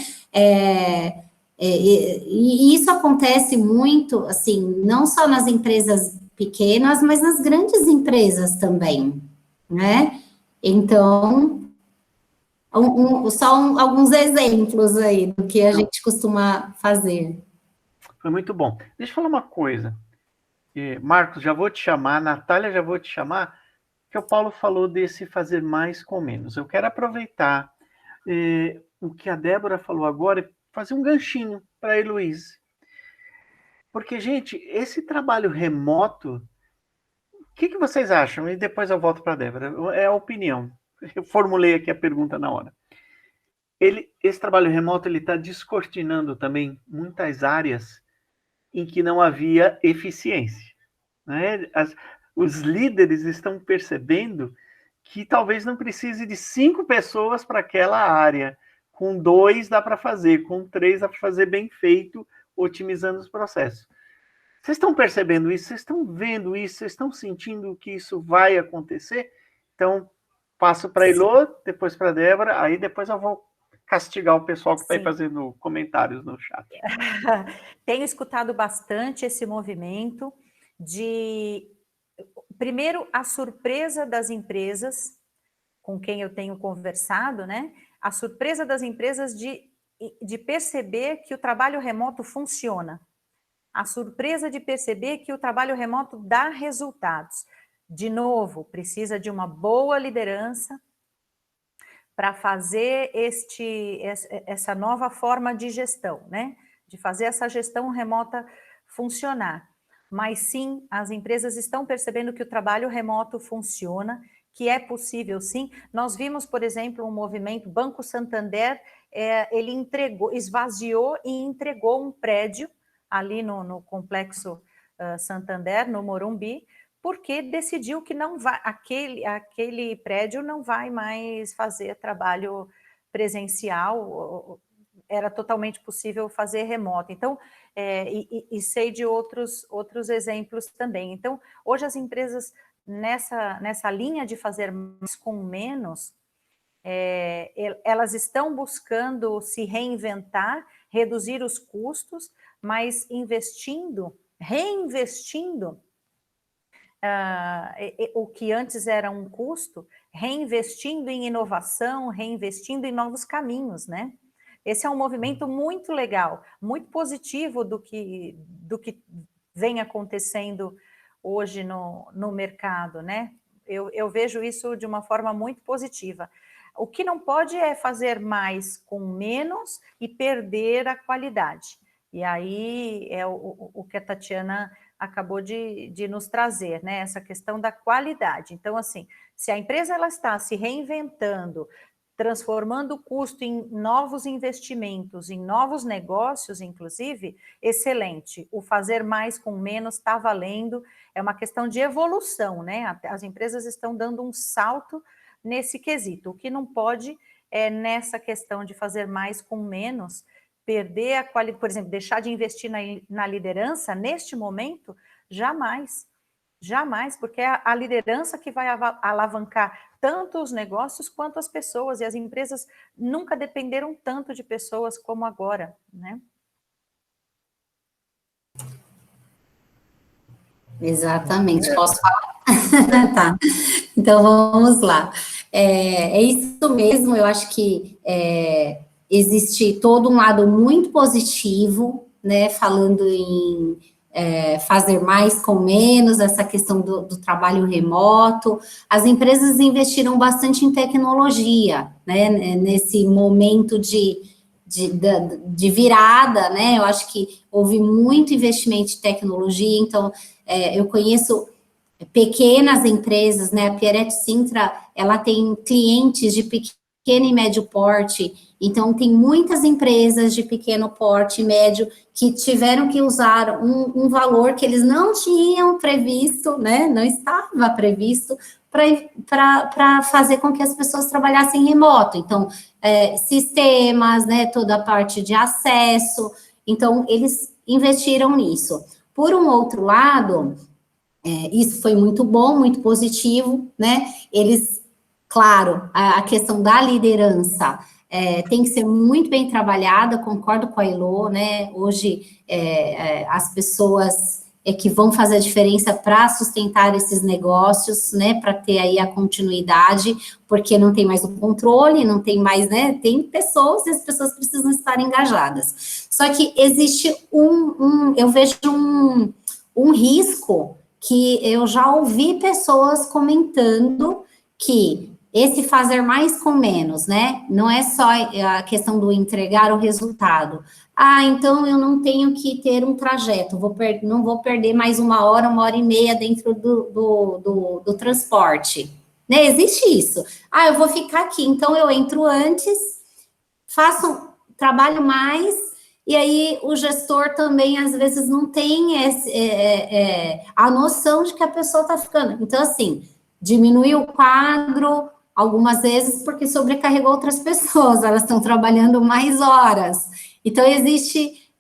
E isso acontece muito, assim, não só nas empresas pequenas, mas nas grandes empresas também, né? Então, alguns exemplos aí do que a gente costuma fazer. Foi muito bom. Deixa eu falar uma coisa. Marcos, já vou te chamar, Natália, já vou te chamar, que o Paulo falou desse fazer mais com menos. Eu quero aproveitar o que a Débora falou agora e fazer um ganchinho para a Heloíse. Porque, gente, esse trabalho remoto, o que vocês acham? E depois eu volto para a Débora. É a opinião. Eu formulei aqui a pergunta na hora. Esse trabalho remoto está descortinando também muitas áreas em que não havia eficiência, né? Os líderes estão percebendo que talvez não precise de 5 pessoas para aquela área. Com 2 dá para fazer, com 3 dá para fazer bem feito, otimizando os processos. Vocês estão percebendo isso? Vocês estão vendo isso? Vocês estão sentindo que isso vai acontecer? Então, passo para a Elô, depois para a Débora, aí depois eu vou castigar o pessoal que está aí fazendo comentários no chat. Tenho escutado bastante esse movimento de, primeiro, a surpresa das empresas com quem eu tenho conversado, né? A surpresa das empresas de perceber que o trabalho remoto funciona. A surpresa de perceber que o trabalho remoto dá resultados. De novo, precisa de uma boa liderança para fazer essa nova forma de gestão, né? De fazer essa gestão remota funcionar. Mas sim, as empresas estão percebendo que o trabalho remoto funciona, que é possível sim. Nós vimos, por exemplo, um movimento, Banco Santander, ele esvaziou e entregou um prédio ali no Complexo Santander, no Morumbi, porque decidiu que não vai, aquele prédio não vai mais fazer trabalho presencial, era totalmente possível fazer remoto. Então, e sei de outros exemplos também. Então, hoje as empresas, nessa linha de fazer mais com menos, elas estão buscando se reinventar, reduzir os custos, mas reinvestindo o que antes era um custo, reinvestindo em inovação, reinvestindo em novos caminhos, né? Esse é um movimento muito legal, muito positivo do que vem acontecendo hoje no mercado, né? Eu vejo isso de uma forma muito positiva. O que não pode é fazer mais com menos e perder a qualidade. E aí é o que a Tatiana acabou de nos trazer, né? Essa questão da qualidade. Então, assim, se a empresa ela está se reinventando, transformando o custo em novos investimentos, em novos negócios, inclusive, excelente. O fazer mais com menos está valendo, é uma questão de evolução, né? As empresas estão dando um salto nesse quesito. O que não pode é, nessa questão de fazer mais com menos, perder a qualidade, por exemplo, deixar de investir na liderança neste momento, jamais. Jamais, porque é a liderança que vai alavancar tanto os negócios quanto as pessoas, e as empresas nunca dependeram tanto de pessoas como agora, né? Exatamente, posso falar? Tá, então vamos lá. É isso mesmo, eu acho que existe todo um lado muito positivo, né, falando em fazer mais com menos, essa questão do trabalho remoto. As empresas investiram bastante em tecnologia, né, nesse momento de virada, né, eu acho que houve muito investimento em tecnologia, então eu conheço pequenas empresas, né, a Pierete Sintra, ela tem clientes de pequeno e médio porte, então tem muitas empresas de pequeno porte e médio que tiveram que usar um valor que eles não tinham previsto, né, não estava previsto, para fazer com que as pessoas trabalhassem remoto, então, sistemas, né, toda a parte de acesso, então, eles investiram nisso. Por um outro lado, isso foi muito bom, muito positivo, né, eles Claro, a questão da liderança tem que ser muito bem trabalhada, concordo com a Elo, né? Hoje, as pessoas que vão fazer a diferença para sustentar esses negócios, né? Para ter aí a continuidade, porque não tem mais o controle, não tem mais, né? Tem pessoas e as pessoas precisam estar engajadas. Só que existe eu vejo um risco que eu já ouvi pessoas comentando que esse fazer mais com menos, né? Não é só a questão do entregar o resultado. Ah, então eu não tenho que ter um trajeto, não vou perder mais 1 hora, 1 hora e meia dentro do transporte. Né? Existe isso. Ah, eu vou ficar aqui, então eu entro antes, trabalho mais, e aí o gestor também, às vezes, não tem a noção de que a pessoa está ficando. Então, assim, diminui o quadro, algumas vezes porque sobrecarregou outras pessoas, elas estão trabalhando mais horas. Então, existe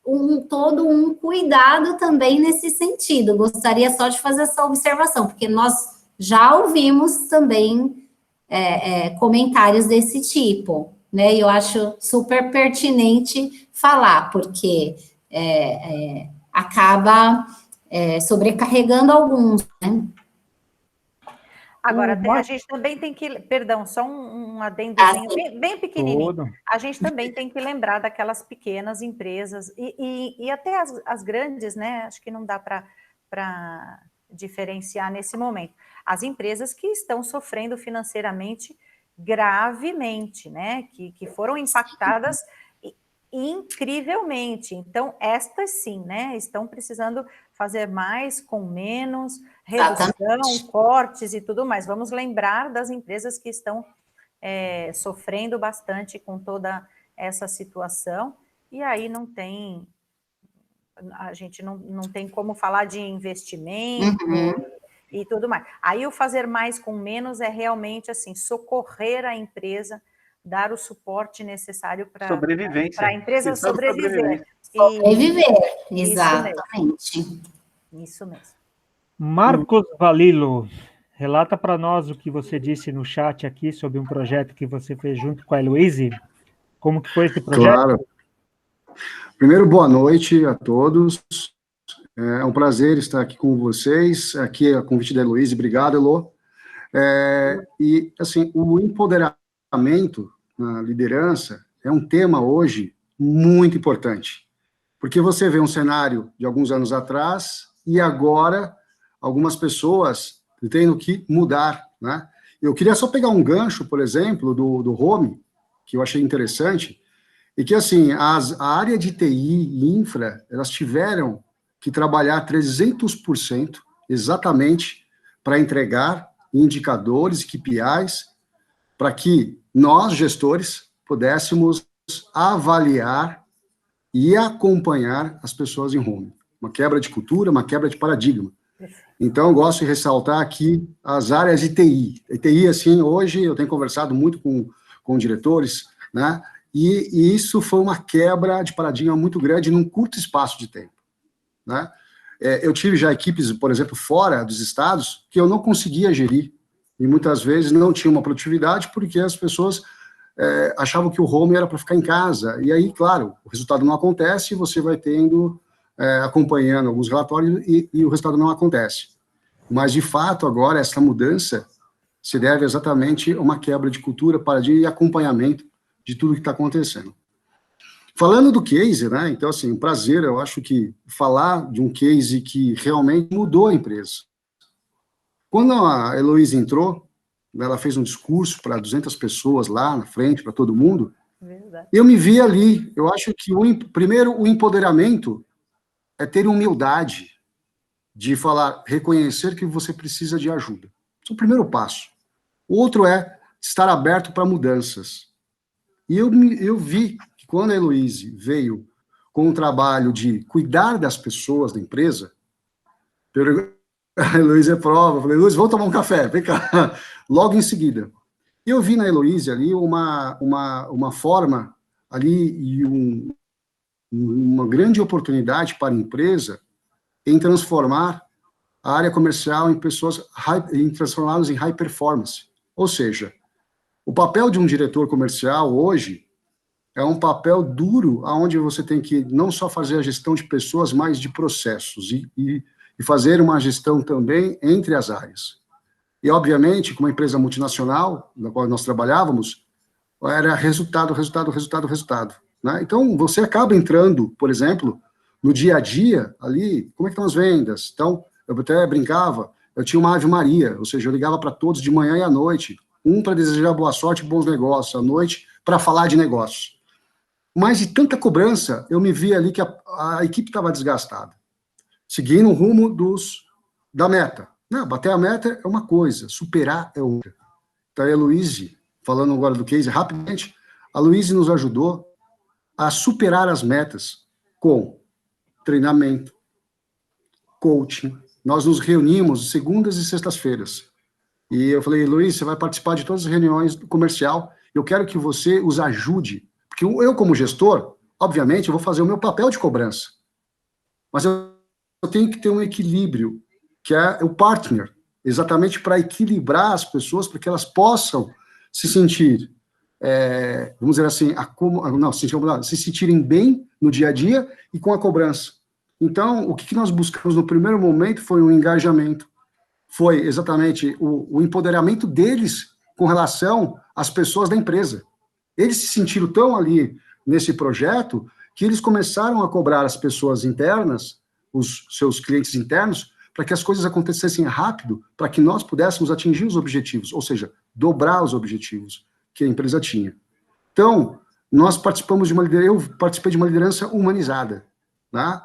todo um cuidado também nesse sentido. Gostaria só de fazer essa observação, porque nós já ouvimos também comentários desse tipo, né? E eu acho super pertinente falar, porque acaba sobrecarregando alguns, né? Agora, a gente também tem que, perdão, só um adendozinho bem pequenininho. A gente também tem que lembrar daquelas pequenas empresas e até as grandes, né? Acho que não dá para diferenciar nesse momento. As empresas que estão sofrendo financeiramente gravemente, né? Que foram impactadas incrivelmente. Então, estas sim, né? Estão precisando fazer mais com menos, redução, cortes e tudo mais. Vamos lembrar das empresas que estão sofrendo bastante com toda essa situação, e aí a gente não tem como falar de investimento e tudo mais. Aí o fazer mais com menos é realmente assim, socorrer a empresa, dar o suporte necessário para a empresa sobreviver. Exatamente. Isso mesmo. Marcos Valilo, relata para nós o que você disse no chat aqui sobre um projeto que você fez junto com a Heloíse. Como que foi esse projeto? Claro. Primeiro, boa noite a todos. É um prazer estar aqui com vocês. Aqui é a convite da Heloíse. Obrigado, Elo. E, assim, o empoderamento na liderança é um tema hoje muito importante, porque você vê um cenário de alguns anos atrás e agora algumas pessoas tendo que mudar, né? Eu queria só pegar um gancho, por exemplo, do Home, que eu achei interessante, e que, assim, a área de TI e infra, elas tiveram que trabalhar 300% exatamente para entregar indicadores, KPIs, para que nós, gestores, pudéssemos avaliar e acompanhar as pessoas em home. Uma quebra de cultura, uma quebra de paradigma. Então, eu gosto de ressaltar aqui as áreas de TI. E TI, assim, hoje eu tenho conversado muito com diretores, né? E isso foi uma quebra de paradigma muito grande num curto espaço de tempo, né? Eu tive já equipes, por exemplo, fora dos estados, que eu não conseguia gerir, e muitas vezes não tinha uma produtividade, porque as pessoas achavam que o home era para ficar em casa, e aí, claro, o resultado não acontece, e você vai tendo, acompanhando alguns relatórios, e o resultado não acontece. Mas, de fato, agora, essa mudança se deve exatamente a uma quebra de cultura, paradigma e acompanhamento de tudo que está acontecendo. Falando do case, né, então, assim, um prazer, eu acho que falar de um case que realmente mudou a empresa. Quando a Heloíse entrou, ela fez um discurso para 200 pessoas lá na frente, para todo mundo, eu me vi ali, eu acho que, primeiro, o empoderamento é ter humildade de falar, reconhecer que você precisa de ajuda. Esse é o primeiro passo. O outro é estar aberto para mudanças. E eu vi que quando a Heloíse veio com o trabalho de cuidar das pessoas da empresa, a Heloíse é prova, eu falei, Heloíse, vamos tomar um café, vem cá. Logo em seguida. Eu vi na Heloíse ali uma forma ali e uma grande oportunidade para a empresa em transformar a área comercial em pessoas, em transformá-los em high performance. Ou seja, O papel de um diretor comercial hoje é um papel duro, onde você tem que não só fazer a gestão de pessoas, mas de processos, e fazer uma gestão também entre as áreas. E, obviamente, como uma empresa multinacional, na qual nós trabalhávamos, era resultado, né? Então, você acaba entrando, por exemplo, no dia a dia, ali, como é que estão as vendas? Então, eu até brincava, eu tinha uma Ave Maria, ou seja, eu ligava para todos de manhã e à noite, para desejar boa sorte e bons negócios, à noite, para falar de negócios. Mas de tanta cobrança, eu me vi ali que a equipe estava desgastada, seguindo o rumo da meta. Não, bater a meta é uma coisa, superar é outra. Então, a Heloíse, falando agora do case, rapidamente, a Heloíse nos ajudou a superar as metas com treinamento, coaching. Nós nos reunimos segundas e sextas-feiras. E eu falei, Heloíse, você vai participar de todas as reuniões do comercial, eu quero que você os ajude. Porque eu, como gestor, obviamente, eu vou fazer o meu papel de cobrança. Mas eu tenho que ter um equilíbrio, que é o partner, exatamente para equilibrar as pessoas, para que elas possam se sentir, vamos dizer assim, se sentirem bem no dia a dia e com a cobrança. Então, o que nós buscamos no primeiro momento foi um engajamento, foi exatamente o empoderamento deles com relação às pessoas da empresa. Eles se sentiram tão ali nesse projeto que eles começaram a cobrar as pessoas internas, os seus clientes internos, para que as coisas acontecessem rápido, para que nós pudéssemos atingir os objetivos, ou seja, dobrar os objetivos que a empresa tinha. Então, eu participei de uma liderança humanizada, né?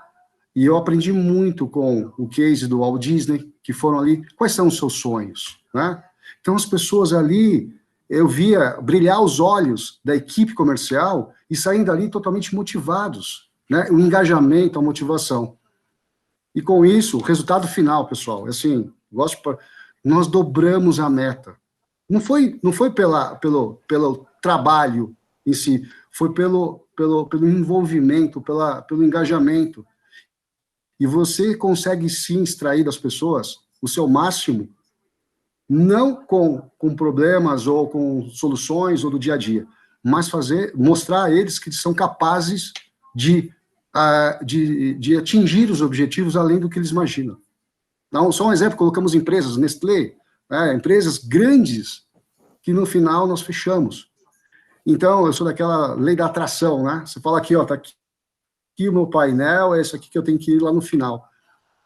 E eu aprendi muito com o case do Walt Disney, que foram ali, quais são os seus sonhos, né? Então, as pessoas ali, eu via brilhar os olhos da equipe comercial e saindo dali totalmente motivados, né? O engajamento, a motivação. E com isso, o resultado final, pessoal, assim, nós dobramos a meta. Não foi pelo trabalho em si, foi pelo envolvimento, pelo engajamento. E você consegue sim extrair das pessoas o seu máximo, não com problemas ou com soluções ou do dia a dia, mas mostrar a eles que são capazes de atingir os objetivos além do que eles imaginam. Então, só um exemplo, colocamos empresas, Nestlé, empresas grandes, que no final nós fechamos. Então, eu sou daquela lei da atração, né? Você fala aqui, ó, tá aqui o meu painel, é isso aqui que eu tenho que ir lá no final.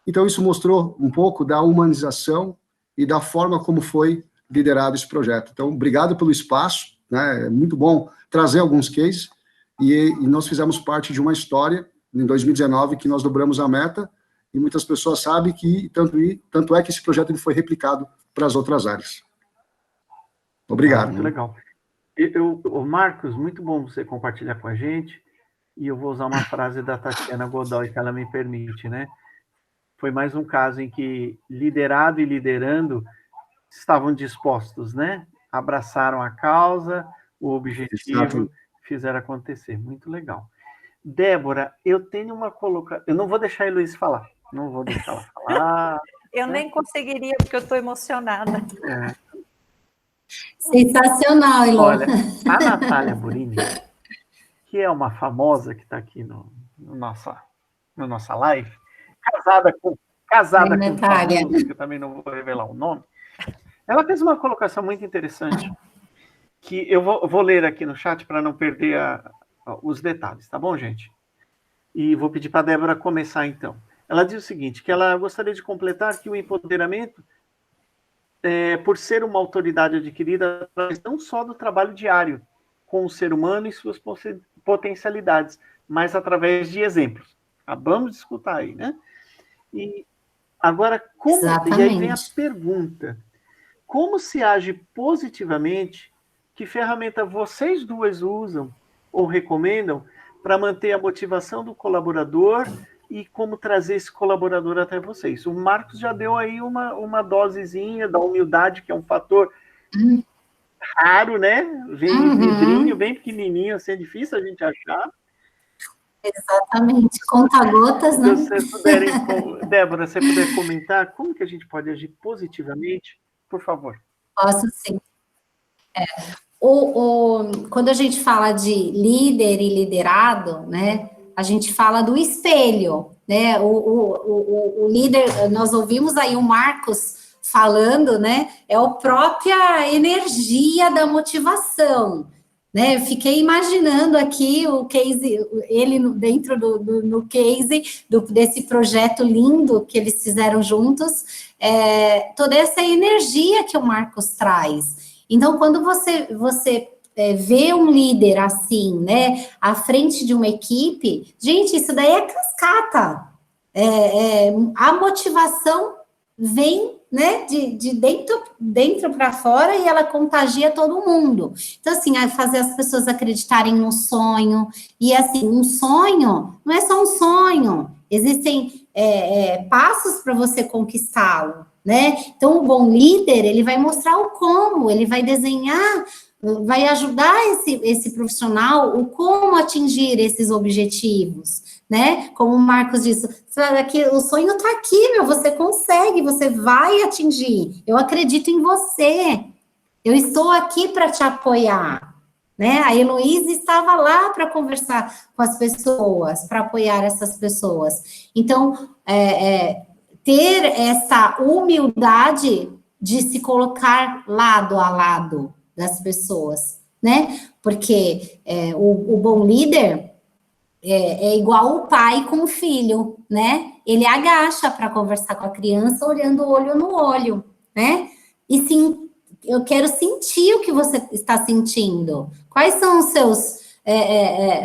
Então, isso mostrou um pouco da humanização e da forma como foi liderado esse projeto. Então, obrigado pelo espaço, né? É muito bom trazer alguns cases, e nós fizemos parte de uma história, em 2019, que nós dobramos a meta, e muitas pessoas sabem que, tanto é que esse projeto ele foi replicado para as outras áreas. Obrigado. Muito legal. Marcos, muito bom você compartilhar com a gente, e eu vou usar uma frase da Tatiana Godoy, que ela me permite, né? Foi mais um caso em que liderado e liderando estavam dispostos, né? Abraçaram a causa, o objetivo, fizeram acontecer. Muito legal. Débora, eu tenho uma colocação... Eu não vou deixar a Heloíse falar. Não vou deixar ela falar. Eu nem conseguiria, porque eu estou emocionada. Sensacional, Elô. Olha, a Natália Burini, que é uma famosa que está aqui no nossa live, casada com Natália, que eu também não vou revelar o nome, ela fez uma colocação muito interessante, que eu vou ler aqui no chat para não perder os detalhes, tá bom, gente? E vou pedir para a Débora começar, então. Ela diz o seguinte, que ela gostaria de completar que o empoderamento, por ser uma autoridade adquirida, não só do trabalho diário com o ser humano e suas potencialidades, mas através de exemplos. Acabamos de escutar aí, né? E agora, e aí vem a pergunta, como se age positivamente, que ferramenta vocês duas usam ou recomendam para manter a motivação do colaborador e como trazer esse colaborador até vocês? O Marcos já deu aí uma dosezinha da humildade, que é um fator raro, né? Vem em vidrinho, bem pequenininho, assim, é difícil a gente achar. Exatamente, conta-gotas, né? Débora, se você puder comentar, como que a gente pode agir positivamente, por favor. Posso sim. Quando a gente fala de líder e liderado, né, a gente fala do espelho, né, o líder, nós ouvimos aí o Marcos falando, né, é a própria energia da motivação, né, eu fiquei imaginando aqui o case, ele dentro no case desse projeto lindo que eles fizeram juntos, toda essa energia que o Marcos traz. Então, quando você vê um líder assim, né, à frente de uma equipe, gente, isso daí é cascata. A motivação vem, né, de dentro para fora e ela contagia todo mundo. Então, assim, fazer as pessoas acreditarem no sonho. E, assim, um sonho não é só um sonho. Existem passos para você conquistá-lo, né? Então, o bom líder, ele vai mostrar o como, ele vai desenhar, vai ajudar esse profissional o como atingir esses objetivos, né? Como o Marcos disse, o sonho está aqui, você consegue, você vai atingir. Eu acredito em você. Eu estou aqui para te apoiar, né? A Heloísa estava lá para conversar com as pessoas, para apoiar essas pessoas. Então, ter essa humildade de se colocar lado a lado das pessoas, né? Porque o bom líder é igual o pai com o filho, né? Ele agacha para conversar com a criança, olhando olho no olho, né? E sim, eu quero sentir o que você está sentindo. Quais são os seus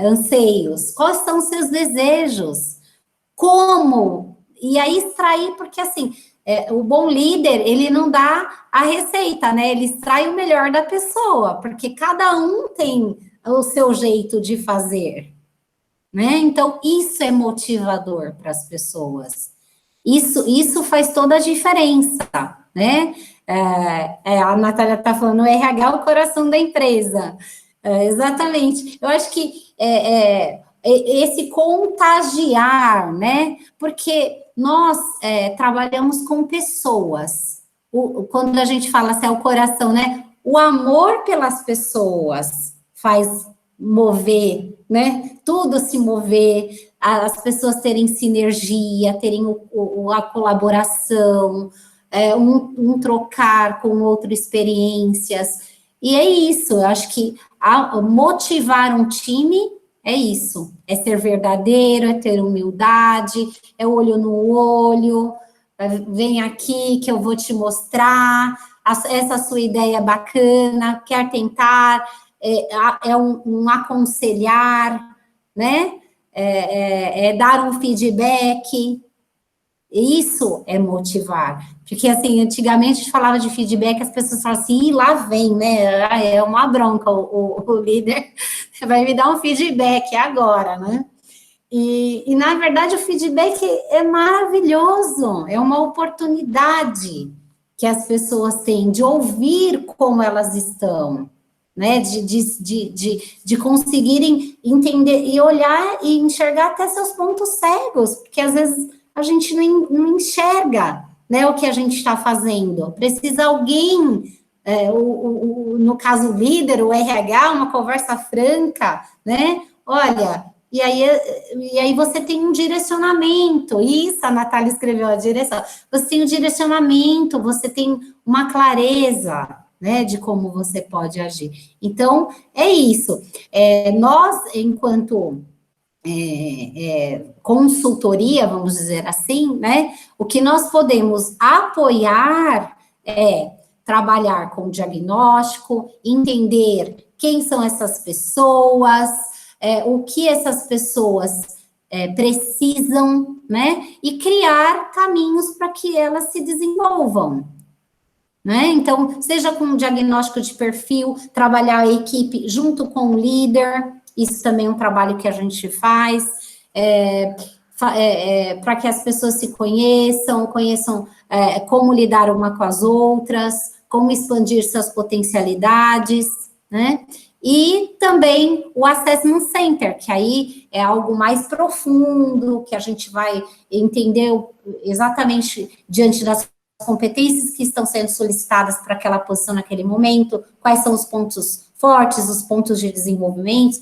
anseios? Quais são os seus desejos? Como? E aí extrair, porque assim, o bom líder, ele não dá a receita, né? Ele extrai o melhor da pessoa, porque cada um tem o seu jeito de fazer, né? Então, isso é motivador para as pessoas. Isso faz toda a diferença, né? A Natália está falando, o RH é o coração da empresa. Exatamente. Eu acho que esse contagiar, né? Porque nós trabalhamos com pessoas. Quando a gente fala assim, é o coração, né? O amor pelas pessoas faz mover, né? Tudo se mover, as pessoas terem sinergia, terem a colaboração, um trocar com o outro experiências. E é isso, eu acho que motivar um time é isso, é ser verdadeiro, é ter humildade, é olho no olho, vem aqui que eu vou te mostrar, essa sua ideia é bacana, quer tentar, um aconselhar, né? Dar um feedback. Isso é motivar. Porque, assim, antigamente a gente falava de feedback, as pessoas falavam assim, lá vem, né? É uma bronca, o líder vai me dar um feedback agora, né? E, na verdade, o feedback é maravilhoso, é uma oportunidade que as pessoas têm de ouvir como elas estão, né? De conseguirem entender e olhar e enxergar até seus pontos cegos, porque às vezes a gente não enxerga, né, o que a gente está fazendo. Precisa alguém, no caso o líder, o RH, uma conversa franca, né? Olha, e aí você tem um direcionamento. Isso, a Natália escreveu a direção. Você tem um direcionamento, você tem uma clareza, né, de como você pode agir. Então, é isso. Nós, enquanto consultoria, vamos dizer assim, né? O que nós podemos apoiar é trabalhar com diagnóstico, entender quem são essas pessoas, o que essas pessoas precisam, né? E criar caminhos para que elas se desenvolvam, né? Então, seja com um diagnóstico de perfil, trabalhar a equipe junto com o líder. Isso também é um trabalho que a gente faz, para que as pessoas se conheçam como lidar uma com as outras, como expandir suas potencialidades, né? E também o Assessment Center, que aí é algo mais profundo, que a gente vai entender exatamente diante das competências que estão sendo solicitadas para aquela posição naquele momento, quais são os pontos fortes, os pontos de desenvolvimento,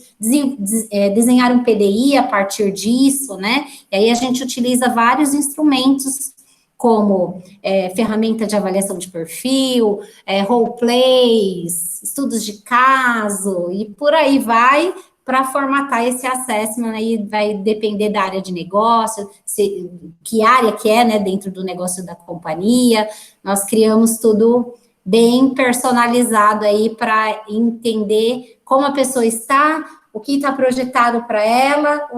desenhar um PDI a partir disso, né? E aí a gente utiliza vários instrumentos, como ferramenta de avaliação de perfil, role plays, estudos de caso, e por aí vai, para formatar esse assessment. Aí vai depender da área de negócio, que área que é, né, dentro do negócio da companhia. Nós criamos tudo bem personalizado aí para entender como a pessoa está, o que está projetado para ela,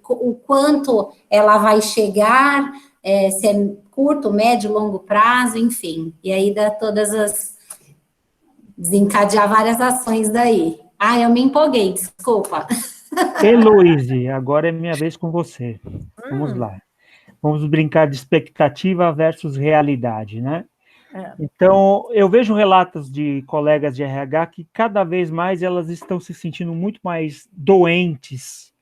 o quanto ela vai chegar, se é curto, médio, longo prazo, enfim. E aí dá desencadear várias ações daí. Ah, eu me empolguei, desculpa. Heloíse, agora é minha vez com você. Vamos lá. Vamos brincar de expectativa versus realidade, né? Então, eu vejo relatos de colegas de RH que cada vez mais elas estão se sentindo muito mais doentes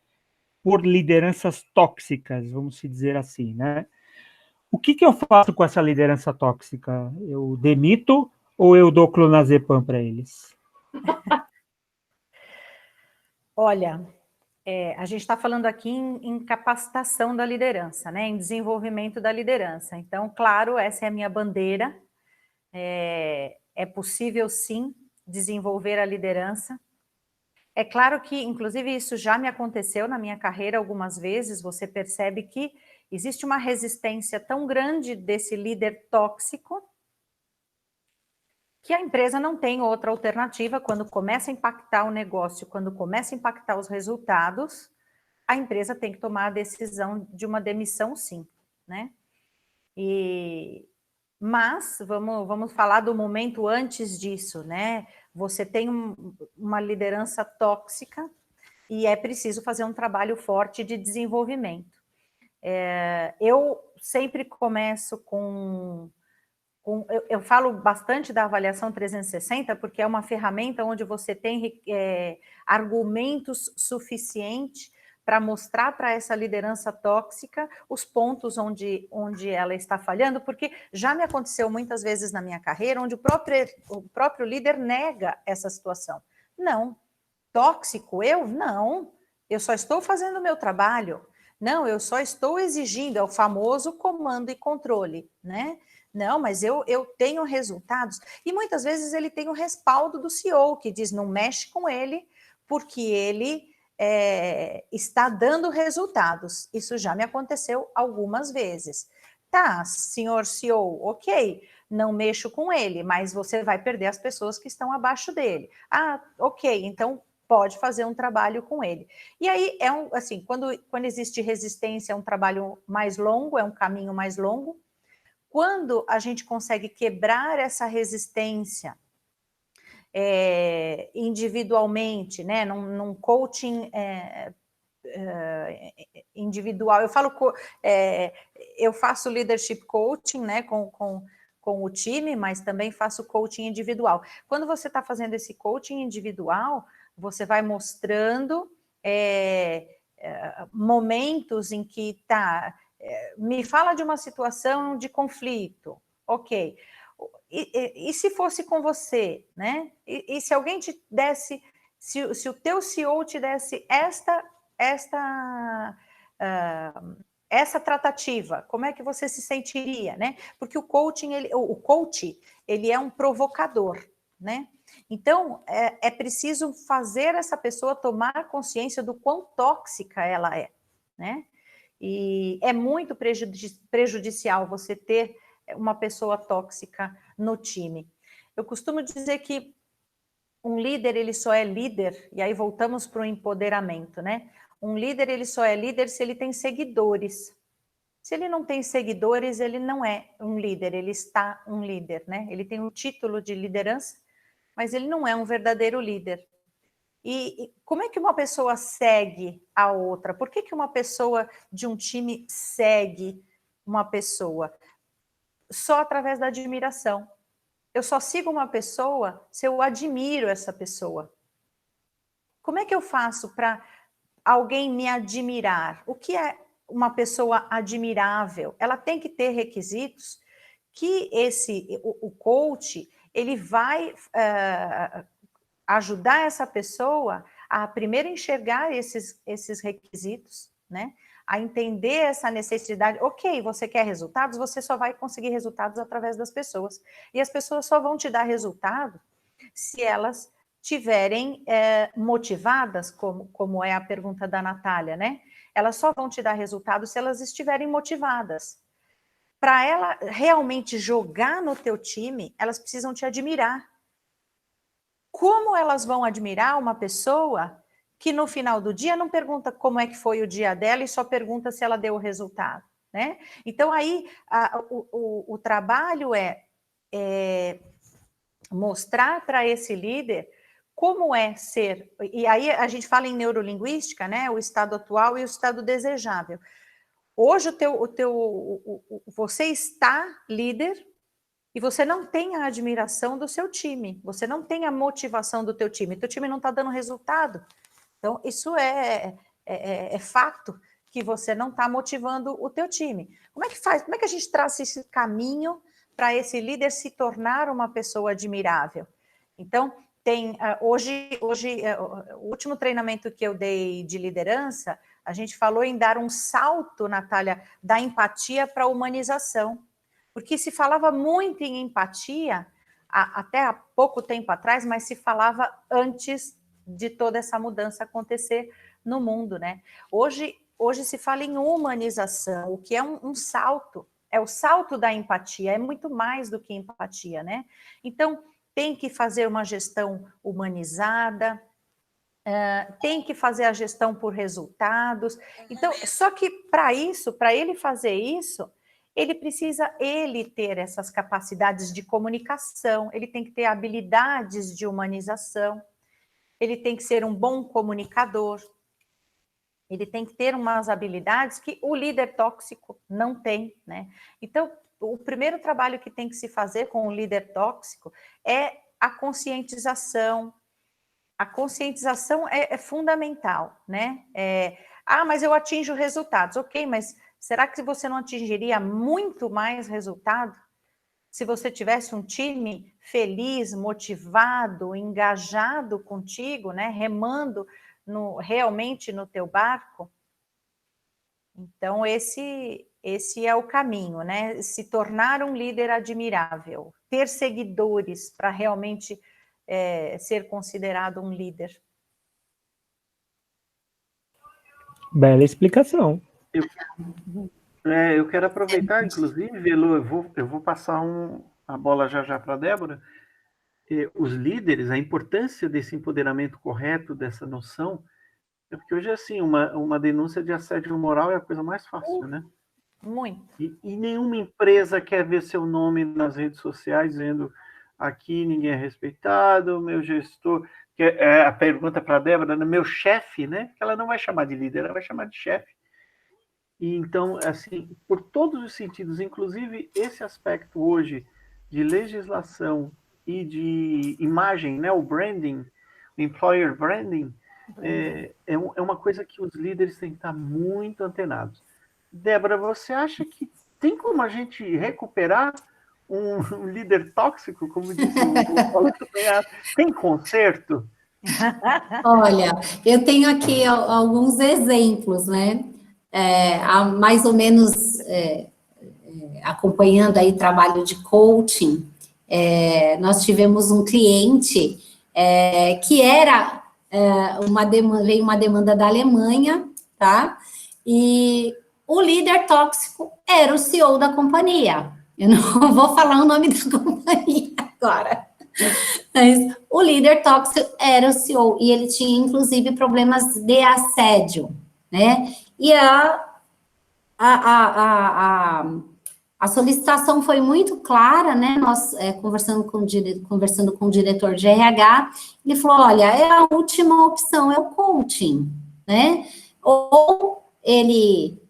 por lideranças tóxicas, vamos dizer assim, né? O que eu faço com essa liderança tóxica? Eu demito ou eu dou clonazepam para eles? Olha, a gente está falando aqui em capacitação da liderança, né? Em desenvolvimento da liderança. Então, claro, essa é a minha bandeira. É possível, sim, desenvolver a liderança. É claro que, inclusive, isso já me aconteceu na minha carreira algumas vezes. Você percebe que existe uma resistência tão grande desse líder tóxico que a empresa não tem outra alternativa. Quando começa a impactar o negócio, quando começa a impactar os resultados, a empresa tem que tomar a decisão de uma demissão, sim, né? Mas vamos falar do momento antes disso, né? Você tem uma liderança tóxica e é preciso fazer um trabalho forte de desenvolvimento. Eu sempre começo eu falo bastante da avaliação 360, porque é uma ferramenta onde você tem argumentos suficientes para mostrar para essa liderança tóxica os pontos onde ela está falhando, porque já me aconteceu muitas vezes na minha carreira, onde o próprio líder nega essa situação. Não, tóxico eu? Não, eu só estou fazendo o meu trabalho. Não, eu só estou exigindo, é o famoso comando e controle, né? Não, mas eu tenho resultados. E muitas vezes ele tem o respaldo do CEO, que diz, não mexe com ele, porque ele está dando resultados. Isso já me aconteceu algumas vezes. Tá, senhor CEO, ok, não mexo com ele, mas você vai perder as pessoas que estão abaixo dele. Ah, ok, então pode fazer um trabalho com ele. E aí, assim, quando existe resistência, é um trabalho mais longo, é um caminho mais longo. Quando a gente consegue quebrar essa resistência individualmente, né, num coaching individual, eu faço leadership coaching, né, com o time, mas também faço coaching individual. Quando você está fazendo esse coaching individual, você vai mostrando momentos em que me fala de uma situação de conflito, ok. E se fosse com você, né? E se alguém te desse, se o teu CEO te desse essa tratativa, como é que você se sentiria, né? Porque o coach, ele é um provocador, né? Então, é preciso fazer essa pessoa tomar consciência do quão tóxica ela é, né? E é muito prejudicial você ter uma pessoa tóxica no time. Eu costumo dizer que um líder, ele só é líder, e aí voltamos para o empoderamento, né? Um líder, ele só é líder se ele tem seguidores. Se ele não tem seguidores, ele não é um líder, ele está um líder, né? Ele tem um título de liderança, mas ele não é um verdadeiro líder. E como é que uma pessoa segue a outra? Por que uma pessoa de um time segue uma pessoa? Só através da admiração. Eu só sigo uma pessoa se eu admiro essa pessoa. Como é que eu faço para alguém me admirar? O que é uma pessoa admirável? Ela tem que ter requisitos que o coach, ele vai ajudar essa pessoa a primeiro enxergar esses requisitos, né? A entender essa necessidade. Ok, você quer resultados, você só vai conseguir resultados através das pessoas. E as pessoas só vão te dar resultado se elas tiverem motivadas, como é a pergunta da Natália, né? Elas só vão te dar resultado se elas estiverem motivadas. Para ela realmente jogar no teu time, elas precisam te admirar. Como elas vão admirar uma pessoa que no final do dia não pergunta como é que foi o dia dela e só pergunta se ela deu o resultado, né? Então aí o trabalho é mostrar para esse líder como é ser, e aí a gente fala em neurolinguística, né? O estado atual e o estado desejável. Hoje você está líder e você não tem a admiração do seu time, você não tem a motivação do teu time não está dando resultado. Então, isso é fato que você não está motivando o teu time. Como é que faz? Como é que a gente traça esse caminho para esse líder se tornar uma pessoa admirável? Então, hoje o último treinamento que eu dei de liderança, a gente falou em dar um salto, Natália, da empatia para a humanização. Porque se falava muito em empatia, até há pouco tempo atrás, mas se falava antes de toda essa mudança acontecer no mundo, né? Hoje se fala em humanização, o que é um salto, é o salto da empatia, é muito mais do que empatia, né? Então, tem que fazer uma gestão humanizada, tem que fazer a gestão por resultados. Então, só que para ele fazer isso, ele precisa ter essas capacidades de comunicação, ele tem que ter habilidades de humanização, ele tem que ser um bom comunicador, ele tem que ter umas habilidades que o líder tóxico não tem, né? Então, o primeiro trabalho que tem que se fazer com o líder tóxico é a conscientização. A conscientização é fundamental, né? Mas eu atinjo resultados. Ok, mas será que você não atingiria muito mais resultado se você tivesse um time feliz, motivado, engajado contigo, né? Remando realmente no teu barco? Então, esse é o caminho, né? Se tornar um líder admirável, ter seguidores para realmente ser considerado um líder. Bela explicação. Eu quero aproveitar, inclusive, Elô, eu vou passar a bola já para a Débora. Os líderes, a importância desse empoderamento correto, dessa noção, porque hoje, assim, uma denúncia de assédio moral é a coisa mais fácil, né? Muito. E nenhuma empresa quer ver seu nome nas redes sociais dizendo aqui ninguém é respeitado, meu gestor... a pergunta para a Débora, meu chefe, né? Ela não vai chamar de líder, ela vai chamar de chefe. E então, assim, por todos os sentidos, inclusive esse aspecto hoje de legislação e de imagem, né? O branding, o employer branding, é uma coisa que os líderes têm que estar muito antenados. Débora, você acha que tem como a gente recuperar um líder tóxico, como disse o Paulo Tupenhato? Tem conserto? Olha, eu tenho aqui alguns exemplos, né? Há mais ou menos acompanhando aí trabalho de coaching, nós tivemos um cliente que era veio uma demanda da Alemanha, tá? E o líder tóxico era o CEO da companhia. Eu não vou falar o nome da companhia agora. Mas o líder tóxico era o CEO, e ele tinha, inclusive, problemas de assédio, né? E a solicitação foi muito clara, né? Nós, conversando com o diretor de RH, ele falou, olha, a última opção é o coaching, né? Ou ele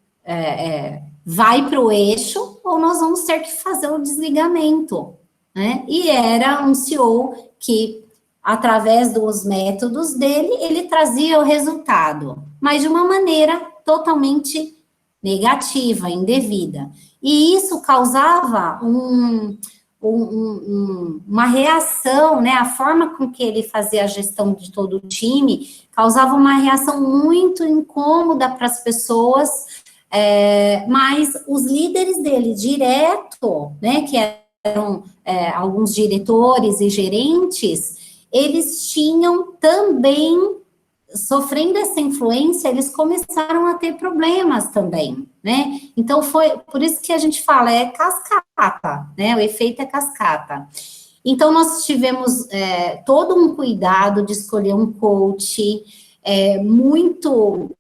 vai para o eixo, ou nós vamos ter que fazer o desligamento, né? E era um CEO que, através dos métodos dele, ele trazia o resultado, mas de uma maneira totalmente negativa, indevida. E isso causava uma reação, né? A forma com que ele fazia a gestão de todo o time causava uma reação muito incômoda para as pessoas, mas os líderes dele, direto, né? Que eram alguns diretores e gerentes, eles tinham também, sofrendo essa influência, eles começaram a ter problemas também, né? Então, foi por isso que a gente fala, é cascata, né? O efeito é cascata. Então, nós tivemos todo um cuidado de escolher um coach muito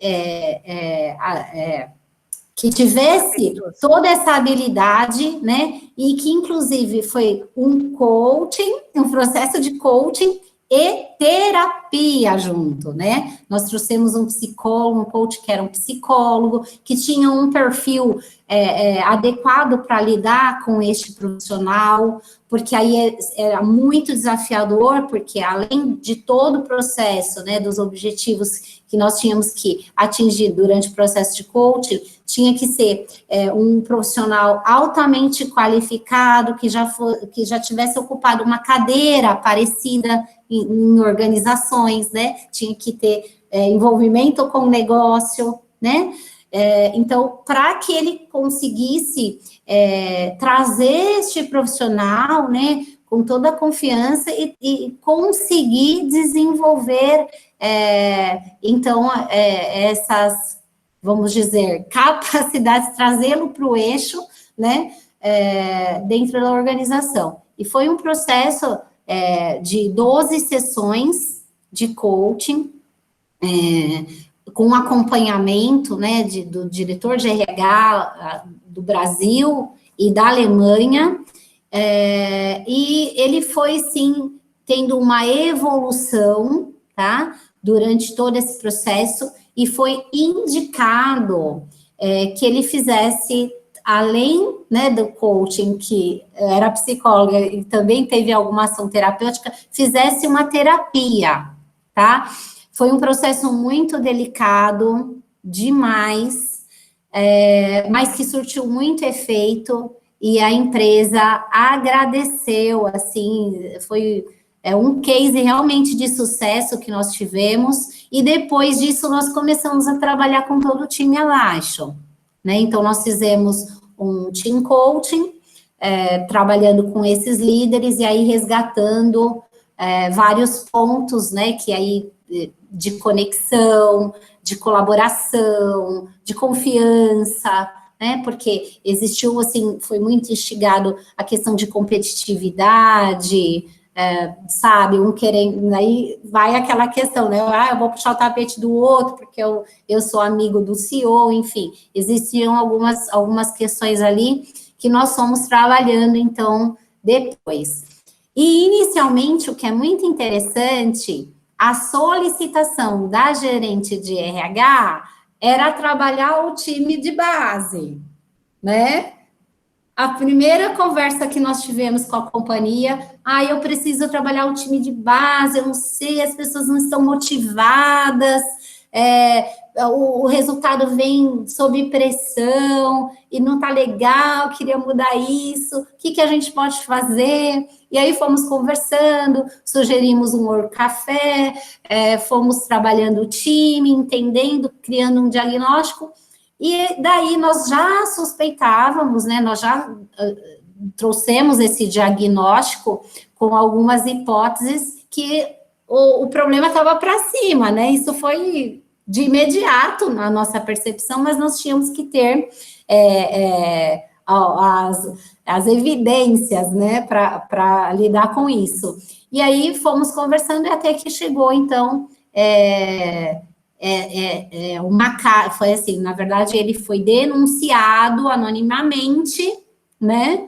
que tivesse toda essa habilidade, né? E que, inclusive, foi um coaching, um processo de coaching e terapia junto, né? Nós trouxemos um psicólogo, um coach que era um psicólogo, que tinha um perfil adequado para lidar com este profissional, porque aí era muito desafiador, porque além de todo o processo, né, dos objetivos que nós tínhamos que atingir durante o processo de coaching, tinha que ser um profissional altamente qualificado, que já tivesse ocupado uma cadeira parecida em organizações, né? Tinha que ter envolvimento com o negócio, né? Então, para que ele conseguisse trazer este profissional, né, com toda a confiança e conseguir desenvolver, então, essas, vamos dizer, capacidades, trazê-lo para o eixo, né, dentro da organização. E foi um processo de 12 sessões de coaching, com acompanhamento, né, do diretor de RH do Brasil e da Alemanha, e ele foi, sim, tendo uma evolução, tá, durante todo esse processo, e foi indicado que ele fizesse, além, né, do coaching, que era psicóloga e também teve alguma ação terapêutica, fizesse uma terapia, tá? Foi um processo muito delicado, demais, mas que surtiu muito efeito, e a empresa agradeceu, assim, foi um case realmente de sucesso que nós tivemos, e depois disso nós começamos a trabalhar com todo o time abaixo, né? Então, nós fizemos um team coaching, trabalhando com esses líderes, e aí resgatando vários pontos, né, que aí de conexão, de colaboração, de confiança, né, porque existiu, assim, foi muito instigado a questão de competitividade, sabe, um querendo, aí vai aquela questão, né, eu vou puxar o tapete do outro, porque eu sou amigo do CEO, enfim, existiam algumas questões ali que nós fomos trabalhando, então, depois. E, inicialmente, o que é muito interessante, a solicitação da gerente de RH era trabalhar o time de base, né? A primeira conversa que nós tivemos com a companhia, eu preciso trabalhar o time de base, eu não sei, as pessoas não estão motivadas, o resultado vem sob pressão, e não tá legal, queria mudar isso, o que a gente pode fazer? E aí fomos conversando, sugerimos um work café, fomos trabalhando o time, entendendo, criando um diagnóstico, e daí nós já suspeitávamos, né, nós já trouxemos esse diagnóstico com algumas hipóteses que o problema estava para cima, né, isso foi de imediato na nossa percepção, mas nós tínhamos que ter as evidências, né, para lidar com isso. E aí fomos conversando e até que chegou, então, foi assim, na verdade, ele foi denunciado anonimamente, né,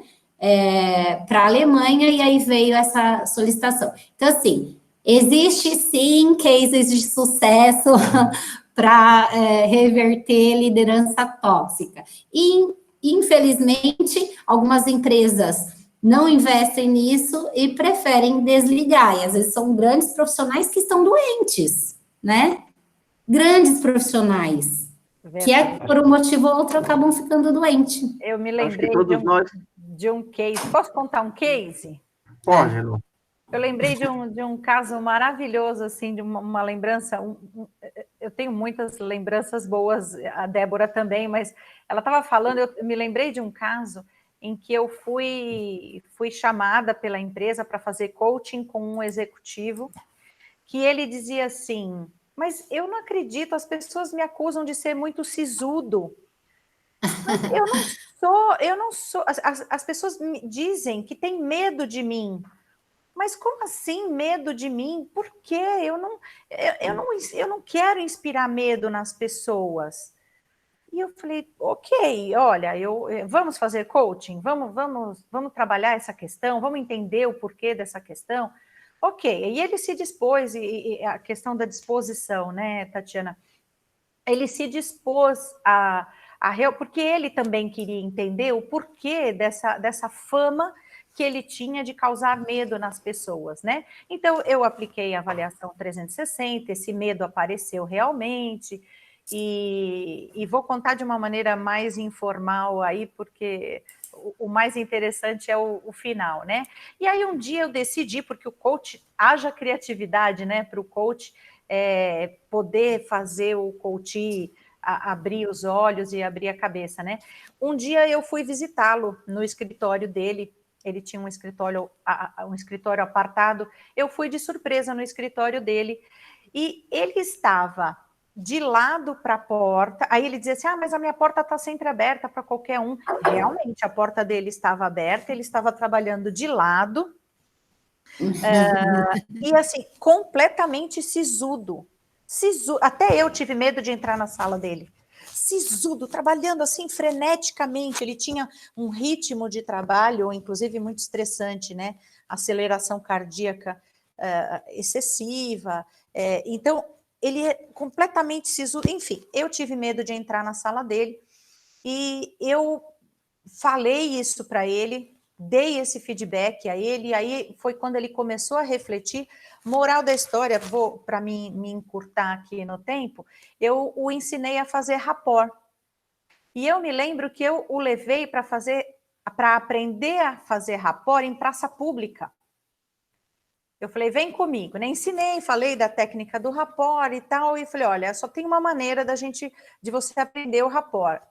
para a Alemanha, e aí veio essa solicitação. Então, assim, existe, sim, cases de sucesso para reverter liderança tóxica. E, infelizmente, algumas empresas não investem nisso e preferem desligar. E, às vezes, são grandes profissionais que estão doentes, né? Grandes profissionais, que por um motivo ou outro acabam ficando doentes. Eu me Acho que lembrei todos nós case. Posso contar um case? Pode, Lu. Eu lembrei de um caso maravilhoso, assim, de uma lembrança. Eu tenho muitas lembranças boas, a Débora também, mas ela estava falando, eu me lembrei de um caso em que eu fui chamada pela empresa para fazer coaching com um executivo, que ele dizia assim, mas eu não acredito, as pessoas me acusam de ser muito sisudo. Mas eu não sou. As pessoas me dizem que têm medo de mim. Mas como assim medo de mim? Por quê? Eu não quero inspirar medo nas pessoas. E eu falei, ok, olha, vamos fazer coaching, vamos trabalhar essa questão, vamos entender o porquê dessa questão. Ok, e ele se dispôs, e a questão da disposição, né, Tatiana? Ele se dispôs porque ele também queria entender o porquê dessa fama que ele tinha de causar medo nas pessoas, né? Então, eu apliquei a avaliação 360, esse medo apareceu realmente, e vou contar de uma maneira mais informal aí, porque o mais interessante é o final, né? E aí, um dia eu decidi, porque o coach, haja criatividade, né, para o coach poder fazer o coach abrir os olhos e abrir a cabeça, né? Um dia eu fui visitá-lo no escritório dele, ele tinha um escritório apartado, eu fui de surpresa no escritório dele, e ele estava de lado para a porta, aí ele dizia assim, mas a minha porta está sempre aberta para qualquer um. Realmente, a porta dele estava aberta, ele estava trabalhando de lado, e assim, completamente sisudo. Até eu tive medo de entrar na sala dele. Sisudo, trabalhando assim freneticamente, ele tinha um ritmo de trabalho, inclusive muito estressante, né? Aceleração cardíaca excessiva, então ele é completamente sisudo. Enfim, eu tive medo de entrar na sala dele e eu falei isso para ele, dei esse feedback a ele, e aí foi quando ele começou a refletir. Moral da história, para me encurtar aqui no tempo, eu o ensinei a fazer rapport. E eu me lembro que eu o levei para aprender a fazer rapport em praça pública. Eu falei, vem comigo, né? Ensinei, falei da técnica do rapport e tal, e falei, olha, só tem uma maneira de você aprender o rapport.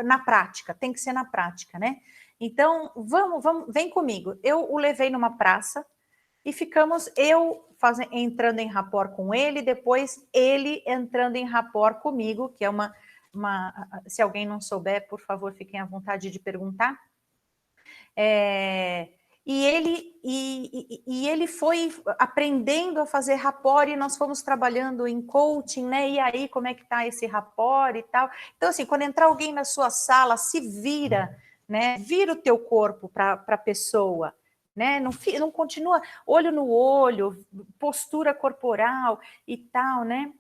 Na prática, tem que ser na prática, né? Então, vem comigo. Eu o levei numa praça e ficamos entrando em rapport com ele, depois ele entrando em rapport comigo, que é se alguém não souber, por favor, fiquem à vontade de perguntar. E ele foi aprendendo a fazer rapport, e nós fomos trabalhando em coaching, né? E aí, como é que tá esse rapport e tal? Então, assim, quando entrar alguém na sua sala, se vira, né? Vira o teu corpo para a pessoa, né? Não continua olho no olho, postura corporal e tal, né?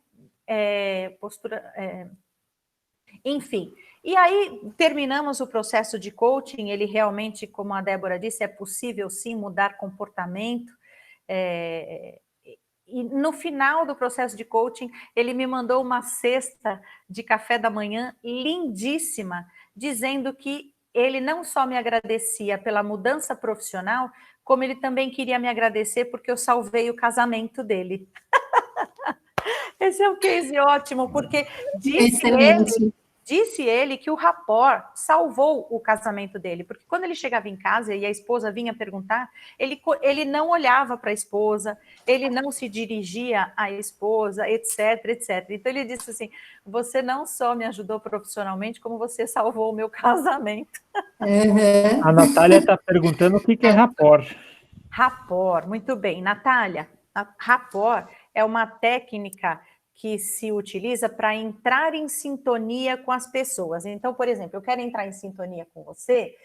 Enfim, e aí terminamos o processo de coaching. Ele realmente, como a Débora disse, é possível sim mudar comportamento, e no final do processo de coaching, ele me mandou uma cesta de café da manhã lindíssima, dizendo que ele não só me agradecia pela mudança profissional, como ele também queria me agradecer porque eu salvei o casamento dele. Esse é um case ótimo, porque disse ele que o rapport salvou o casamento dele, porque quando ele chegava em casa e a esposa vinha perguntar, ele não olhava para a esposa, ele não se dirigia à esposa, etc, etc. Então ele disse assim, você não só me ajudou profissionalmente, como você salvou o meu casamento. Uhum. A Natália está perguntando o que é rapport. Rapport, muito bem. Natália, rapport é uma técnica que se utiliza para entrar em sintonia com as pessoas. Então, por exemplo, eu quero entrar em sintonia com você,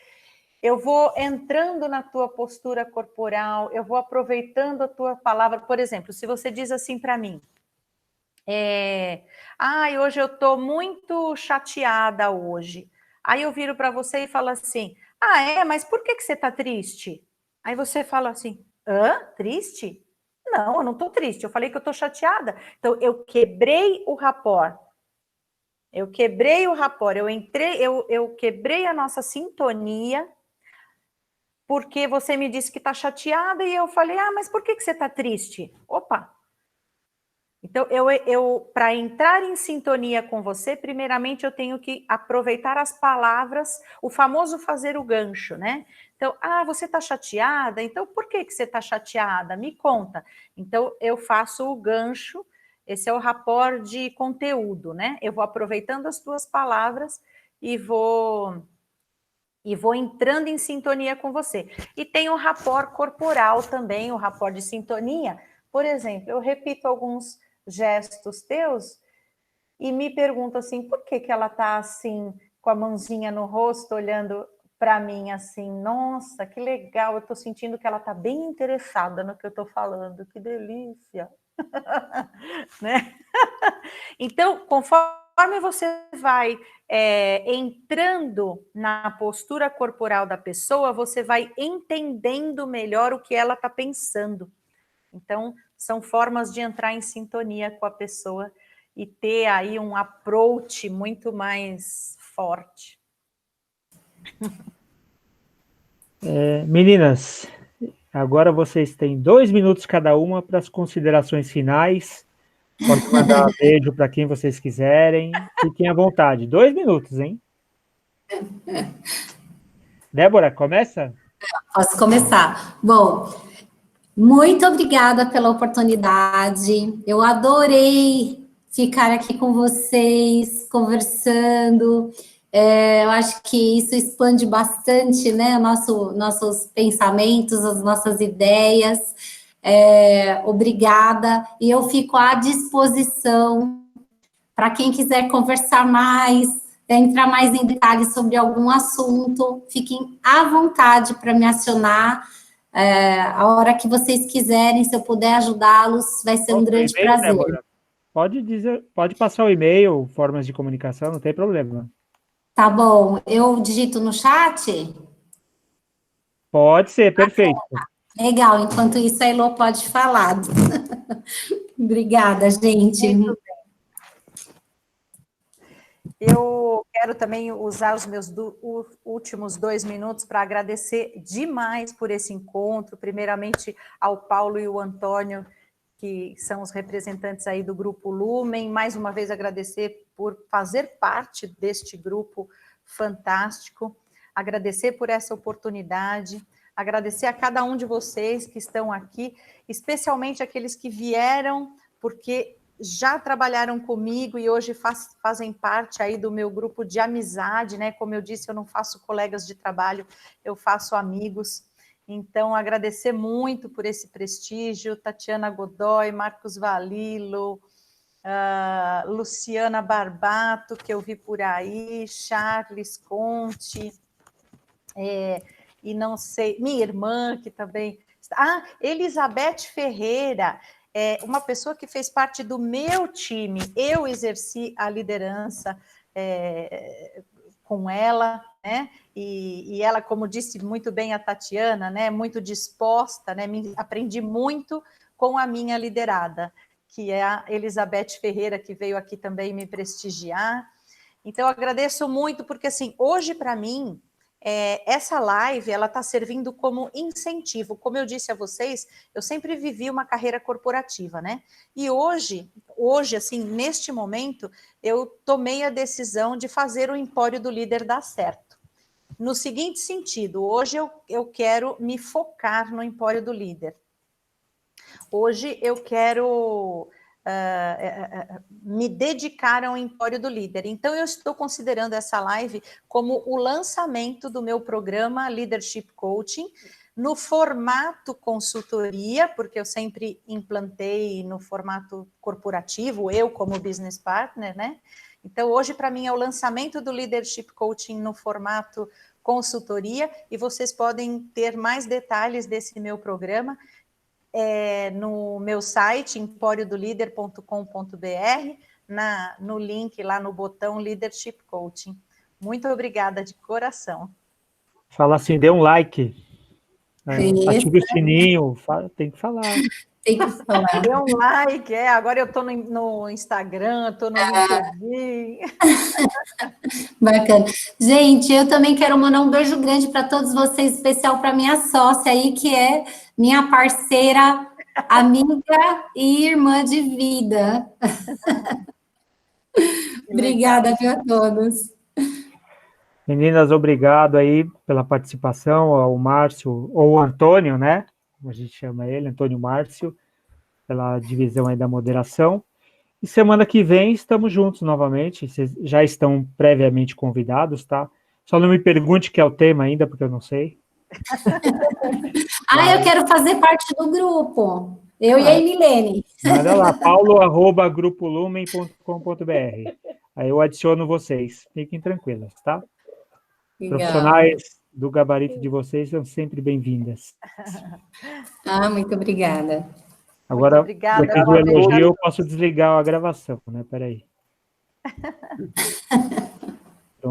eu vou entrando na tua postura corporal, eu vou aproveitando a tua palavra. Por exemplo, se você diz assim para mim, hoje eu estou muito chateada hoje. Aí eu viro para você e falo assim, mas por que você está triste? Aí você fala assim, triste? Não, eu não estou triste, eu falei que eu estou chateada. Então, eu quebrei o rapport. Eu quebrei a nossa sintonia, porque você me disse que está chateada, e eu falei, mas por que você está triste? Opa! Então, eu para entrar em sintonia com você, primeiramente eu tenho que aproveitar as palavras, o famoso fazer o gancho, né? Então, você está chateada? Então, por que você está chateada? Me conta. Então, eu faço o gancho, esse é o rapport de conteúdo, né? Eu vou aproveitando as tuas palavras e vou entrando em sintonia com você. E tem o rapport corporal também, o rapport de sintonia. Por exemplo, eu repito alguns gestos teus e me pergunto assim, por que ela está assim, com a mãozinha no rosto, olhando para mim assim, nossa, que legal, eu estou sentindo que ela está bem interessada no que eu estou falando, que delícia. Né? Então, conforme você vai entrando na postura corporal da pessoa, você vai entendendo melhor o que ela está pensando. Então, são formas de entrar em sintonia com a pessoa e ter aí um approach muito mais forte. Meninas, agora vocês têm 2 minutos cada uma para as considerações finais. Pode mandar beijo para quem vocês quiserem. Fiquem à vontade. 2 minutos, hein? Débora, começa? Posso começar? Bom, muito obrigada pela oportunidade. Eu adorei ficar aqui com vocês, conversando. Eu acho que isso expande bastante, né, nossos pensamentos, as nossas ideias. Obrigada. E eu fico à disposição para quem quiser conversar mais, entrar mais em detalhes sobre algum assunto. Fiquem à vontade para me acionar. A hora que vocês quiserem, se eu puder ajudá-los, vai ser um grande prazer. Débora? Pode passar o e-mail, formas de comunicação, não tem problema. Tá bom, eu digito no chat? Pode ser, perfeito. Legal, enquanto isso a Elô pode falar. Obrigada, gente. Muito bem. Eu quero também usar os meus últimos 2 minutos para agradecer demais por esse encontro, primeiramente ao Paulo e o Antônio, que são os representantes aí do Grupo Lumen, mais uma vez agradecer por fazer parte deste grupo fantástico, agradecer por essa oportunidade, agradecer a cada um de vocês que estão aqui, especialmente aqueles que vieram, porque já trabalharam comigo e hoje fazem parte aí do meu grupo de amizade, né? Como eu disse, eu não faço colegas de trabalho, eu faço amigos. Então, agradecer muito por esse prestígio, Tatiana Godoy, Marcos Valilo, Luciana Barbato, que eu vi por aí, Charles Conte, e não sei, minha irmã, que também... Elizabeth Ferreira, uma pessoa que fez parte do meu time, eu exerci a liderança com ela, né? E ela, como disse muito bem a Tatiana, né? Muito disposta, né? Aprendi muito com a minha liderada, que é a Elizabeth Ferreira, que veio aqui também me prestigiar. Então, eu agradeço muito, porque, assim, hoje, para mim, essa live, ela está servindo como incentivo. Como eu disse a vocês, eu sempre vivi uma carreira corporativa, né? E hoje, assim, neste momento, eu tomei a decisão de fazer o Empório do Líder dar certo. No seguinte sentido, hoje eu quero me focar no Empório do Líder. Hoje eu quero me dedicar ao Empório do Líder. Então, eu estou considerando essa live como o lançamento do meu programa Leadership Coaching, no formato consultoria, porque eu sempre implantei no formato corporativo, eu como business partner, né? Então, hoje, para mim, é o lançamento do Leadership Coaching no formato consultoria, e vocês podem ter mais detalhes desse meu programa no meu site, emporiodolider.com.br, no link lá no botão Leadership Coaching. Muito obrigada de coração. Fala assim, dê um like. Ative o sininho, tem que falar. Tem que falar. Dê um like, agora eu estou no Instagram, estou no LinkedIn. Bacana. Gente, eu também quero mandar um beijo grande para todos vocês, especial para minha sócia aí, que é minha parceira, amiga e irmã de vida. Obrigada, viu, a todos. Meninas, obrigado aí pela participação, ao Márcio, ou Antônio, né? Como a gente chama ele, Antônio Márcio, pela divisão aí da moderação. E semana que vem estamos juntos novamente, vocês já estão previamente convidados, tá? Só não me pergunte que é o tema ainda, porque eu não sei. Eu quero fazer parte do grupo. Eu e a Emilene. Manda lá, paulo@grupolumen.com.br. Aí eu adiciono vocês. Fiquem tranquilas, tá? Legal. Profissionais do gabarito de vocês são sempre bem-vindas. Muito obrigada. Agora, obrigada, depois do elogio, eu posso desligar a gravação, né? Peraí.